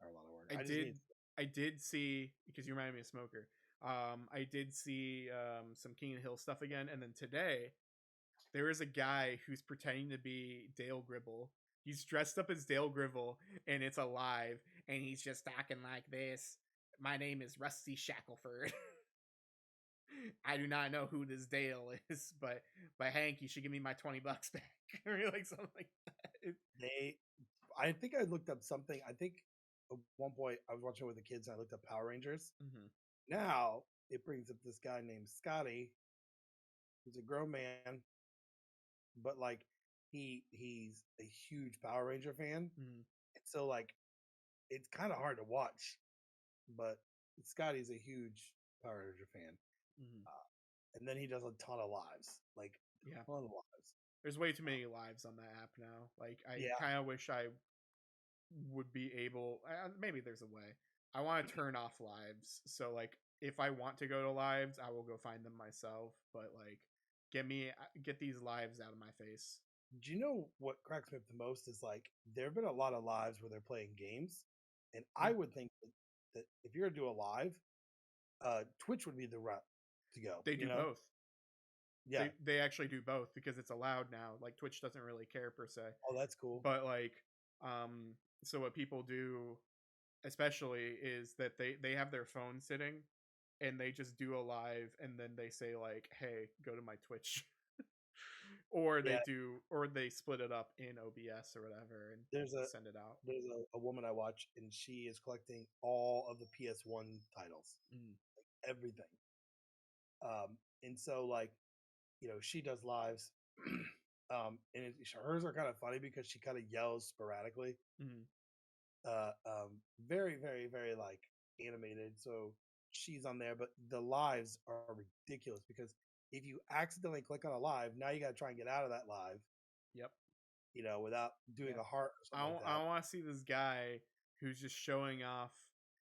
are a lot of work. I I just did need. I did see because you reminded me of Smoker. I did see some King of Hill stuff again, and then today there is a guy who's pretending to be Dale Gribble. He's dressed up as Dale Gribble, and it's alive, and he's just talking like this. My name is Rusty Shackelford. I do not know who this Dale is, but Hank, you should give me my $20 back, or like something like that. They, I think I looked up something. I think at one point I was watching it with the kids and I looked up Power Rangers. Mm-hmm. Now it brings up this guy named Scotty, who's a grown man, but like he's a huge Power Ranger fan. Mm-hmm. And so like it's kind of hard to watch, but Scotty's a huge Power Ranger fan. Mm-hmm. And then he does a ton of lives, like Yeah. a ton of lives. There's way too many lives on that app now. Like I Yeah, kind of wish I would be able. Maybe there's a way. I want to turn off lives. So like, if I want to go to lives, I will go find them myself. But like, get these lives out of my face. do you know what cracks me up the most is like there have been a lot of lives where they're playing games, and I Mm. would think that if you're gonna do a live, Twitch would be the route to go. They do both. Yeah. They actually do both because it's allowed now. Like Twitch doesn't really care per se. Oh, that's cool. But like, so what people do, especially, is that they have their phone sitting and they just do a live and then they say like, "Hey, go to my Twitch." Yeah, or they split it up in OBS or whatever and there's a send it out. there's a woman I watch, and she is collecting all of the PS1 titles, Mm, everything. And so like she does lives, and hers are kind of funny because she kind of yells sporadically. mm, Uh, um, very very very like animated. So she's on there, but the lives are ridiculous because if you accidentally click on a live, now you got to try and get out of that live, yep. without doing Yeah. a heart or something like that. I want to see this guy who's just showing off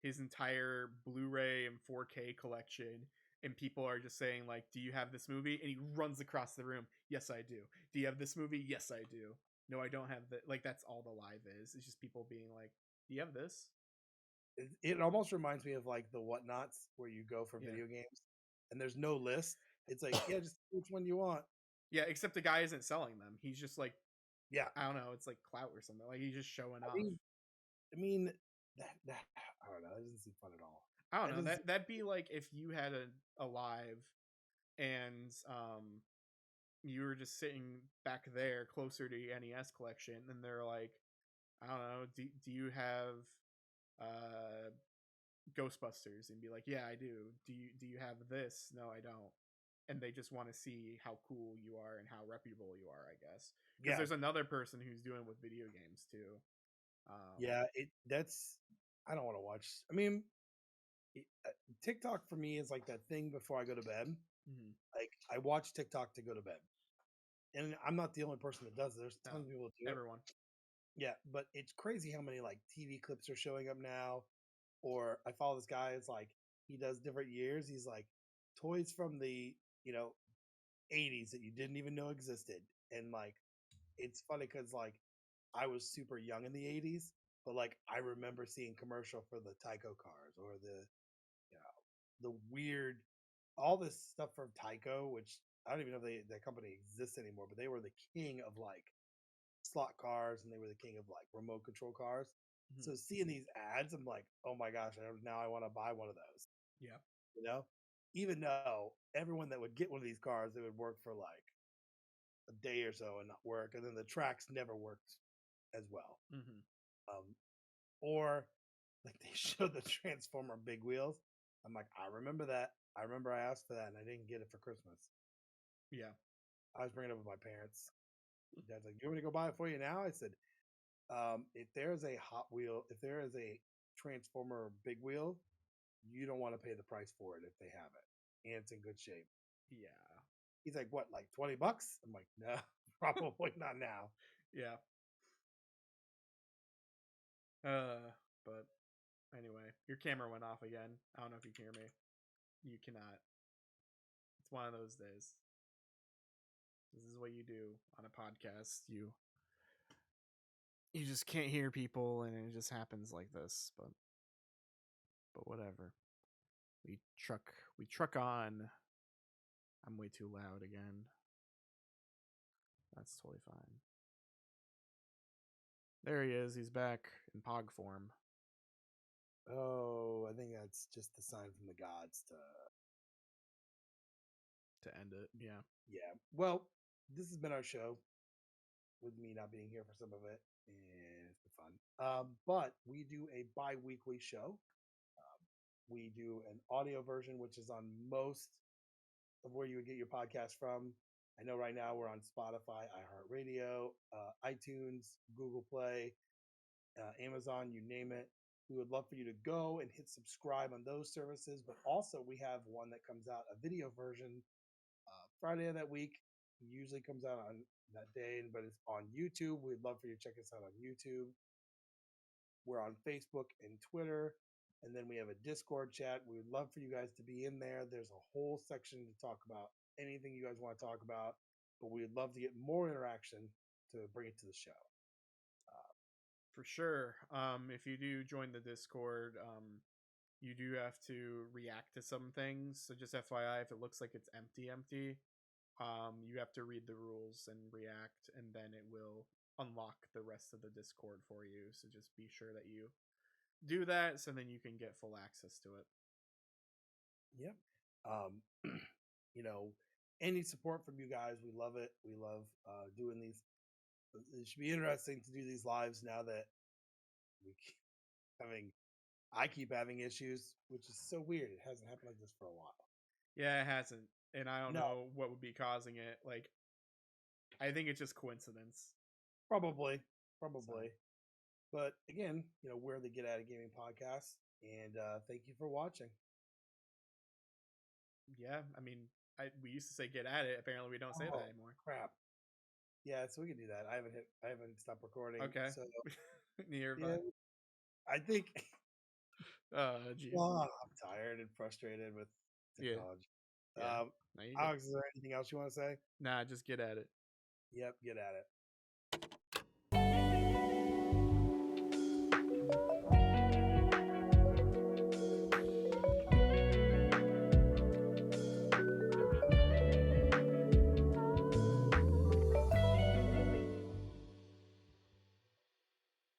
his entire Blu-ray and 4K collection, and people are just saying like, "Do you have this movie?" And he runs across the room. "Yes, I do." "Do you have this movie?" "Yes, I do." "No, I don't have that." Like that's all the live is. It's just people being like, "Do you have this?" it almost reminds me of like the whatnots where you go for Yeah. video games and there's no list. It's like, yeah, just which one you want. Yeah, except the guy isn't selling them. He's just like, Yeah. I don't know, it's like clout or something. Like he's just showing I off. mean, I mean that I don't know. That doesn't seem fun at all. I don't That know. doesn't seem, That'd be like if you had a live and you were just sitting back there closer to the NES collection, and they're like, I don't know, do you have uh Ghostbusters? And be like, yeah, I do. Do you have this? No, I don't. And they just want to see how cool you are and how reputable you are, I guess. Because yeah, there's another person who's doing with video games too. yeah. That's I don't want to watch. I mean, TikTok for me is like that thing before I go to bed. Mhm. Like I watch TikTok to go to bed, and I'm not the only person that does it. There's No, tons of people that do it. everyone. Yeah, but it's crazy how many like TV clips are showing up now. Or I follow this guy. It's like he does different years. He's like toys from the you know 80s that you didn't even know existed, and like it's funny because like I was super young in the 80s, but like I remember seeing commercial for the Tyco cars or you know the weird all this stuff from Tyco, which I don't even know if that company exists anymore, but they were the king of like slot cars and they were the king of like remote control cars. Mhm. So seeing these ads, I'm like, oh my gosh, now I want to buy one of those. Yeah. You know, even though everyone that would get one of these cars, it would work for like a day or so and not work, and then the tracks never worked as well. Hmm. Um, or like they showed the Transformer big wheels. I'm like, I remember that. I remember I asked for that and I didn't get it for Christmas. Yeah. I was bringing it up with my parents. Dad's like, "You want me to go buy it for you now?" I said, "If there's a Hot Wheel, if there is a Transformer big wheel, you don't want to pay the price for it if they have it, and it's in good shape." Yeah. He's like, "What, like $20?" I'm like, "No, probably not now." Yeah. But anyway, your camera went off again. I don't know if you can hear me. You cannot. It's one of those days. This is what you do on a podcast. You just can't hear people, and it just happens like this. But whatever. We truck on. I'm way too loud again. That's totally fine. There he is. He's back in Pog form Oh, I think that's just the sign from the gods to to end it. Yeah. yeah. Well, this has been our show with me not being here for some of it, and it's been fun. But we do a bi-weekly show. We do an audio version, which is on most of where you would get your podcast from. I know right now we're on Spotify, iHeartRadio, iTunes, Google Play, Amazon, you name it. We would love for you to go and hit subscribe on those services. But also, we have one that comes out, a video version, Friday of that week. Usually comes out on that day, but it's on YouTube. We'd love for you to check us out on YouTube. We're on Facebook and Twitter. And then we have a Discord chat. We would love for you guys to be in there. There's a whole section to talk about anything you guys want to talk about. But we'd love to get more interaction to bring it to the show. For sure. If you do join the Discord, you do have to react to some things. So just FYI, if it looks like it's empty, you have to read the rules and react, and then it will unlock the rest of the Discord for you. So just be sure that you do that, so then you can get full access to it. Yep. You know, any support from you guys, we love it. We love doing these. It should be interesting to do these lives now that we keep having. I keep having issues, which is so weird. It hasn't happened like this for a while. Yeah, it hasn't, and I don't No, know what would be causing it. Like, I think it's just coincidence. probably, So probably. But again, we're the Get Out of Gaming podcast, and thank you for watching. yeah, I mean, we used to say get at it. Apparently, we don't say that Oh anymore. crap! Yeah, so we can do that. I haven't stopped recording. Okay, So nearby. yeah, I think. Jeez. Well, I'm tired and frustrated with Yeah, technology. yeah. Um, No, you good. Alex, is there anything else you want to say? Nah, just get at it. Yep, get at it.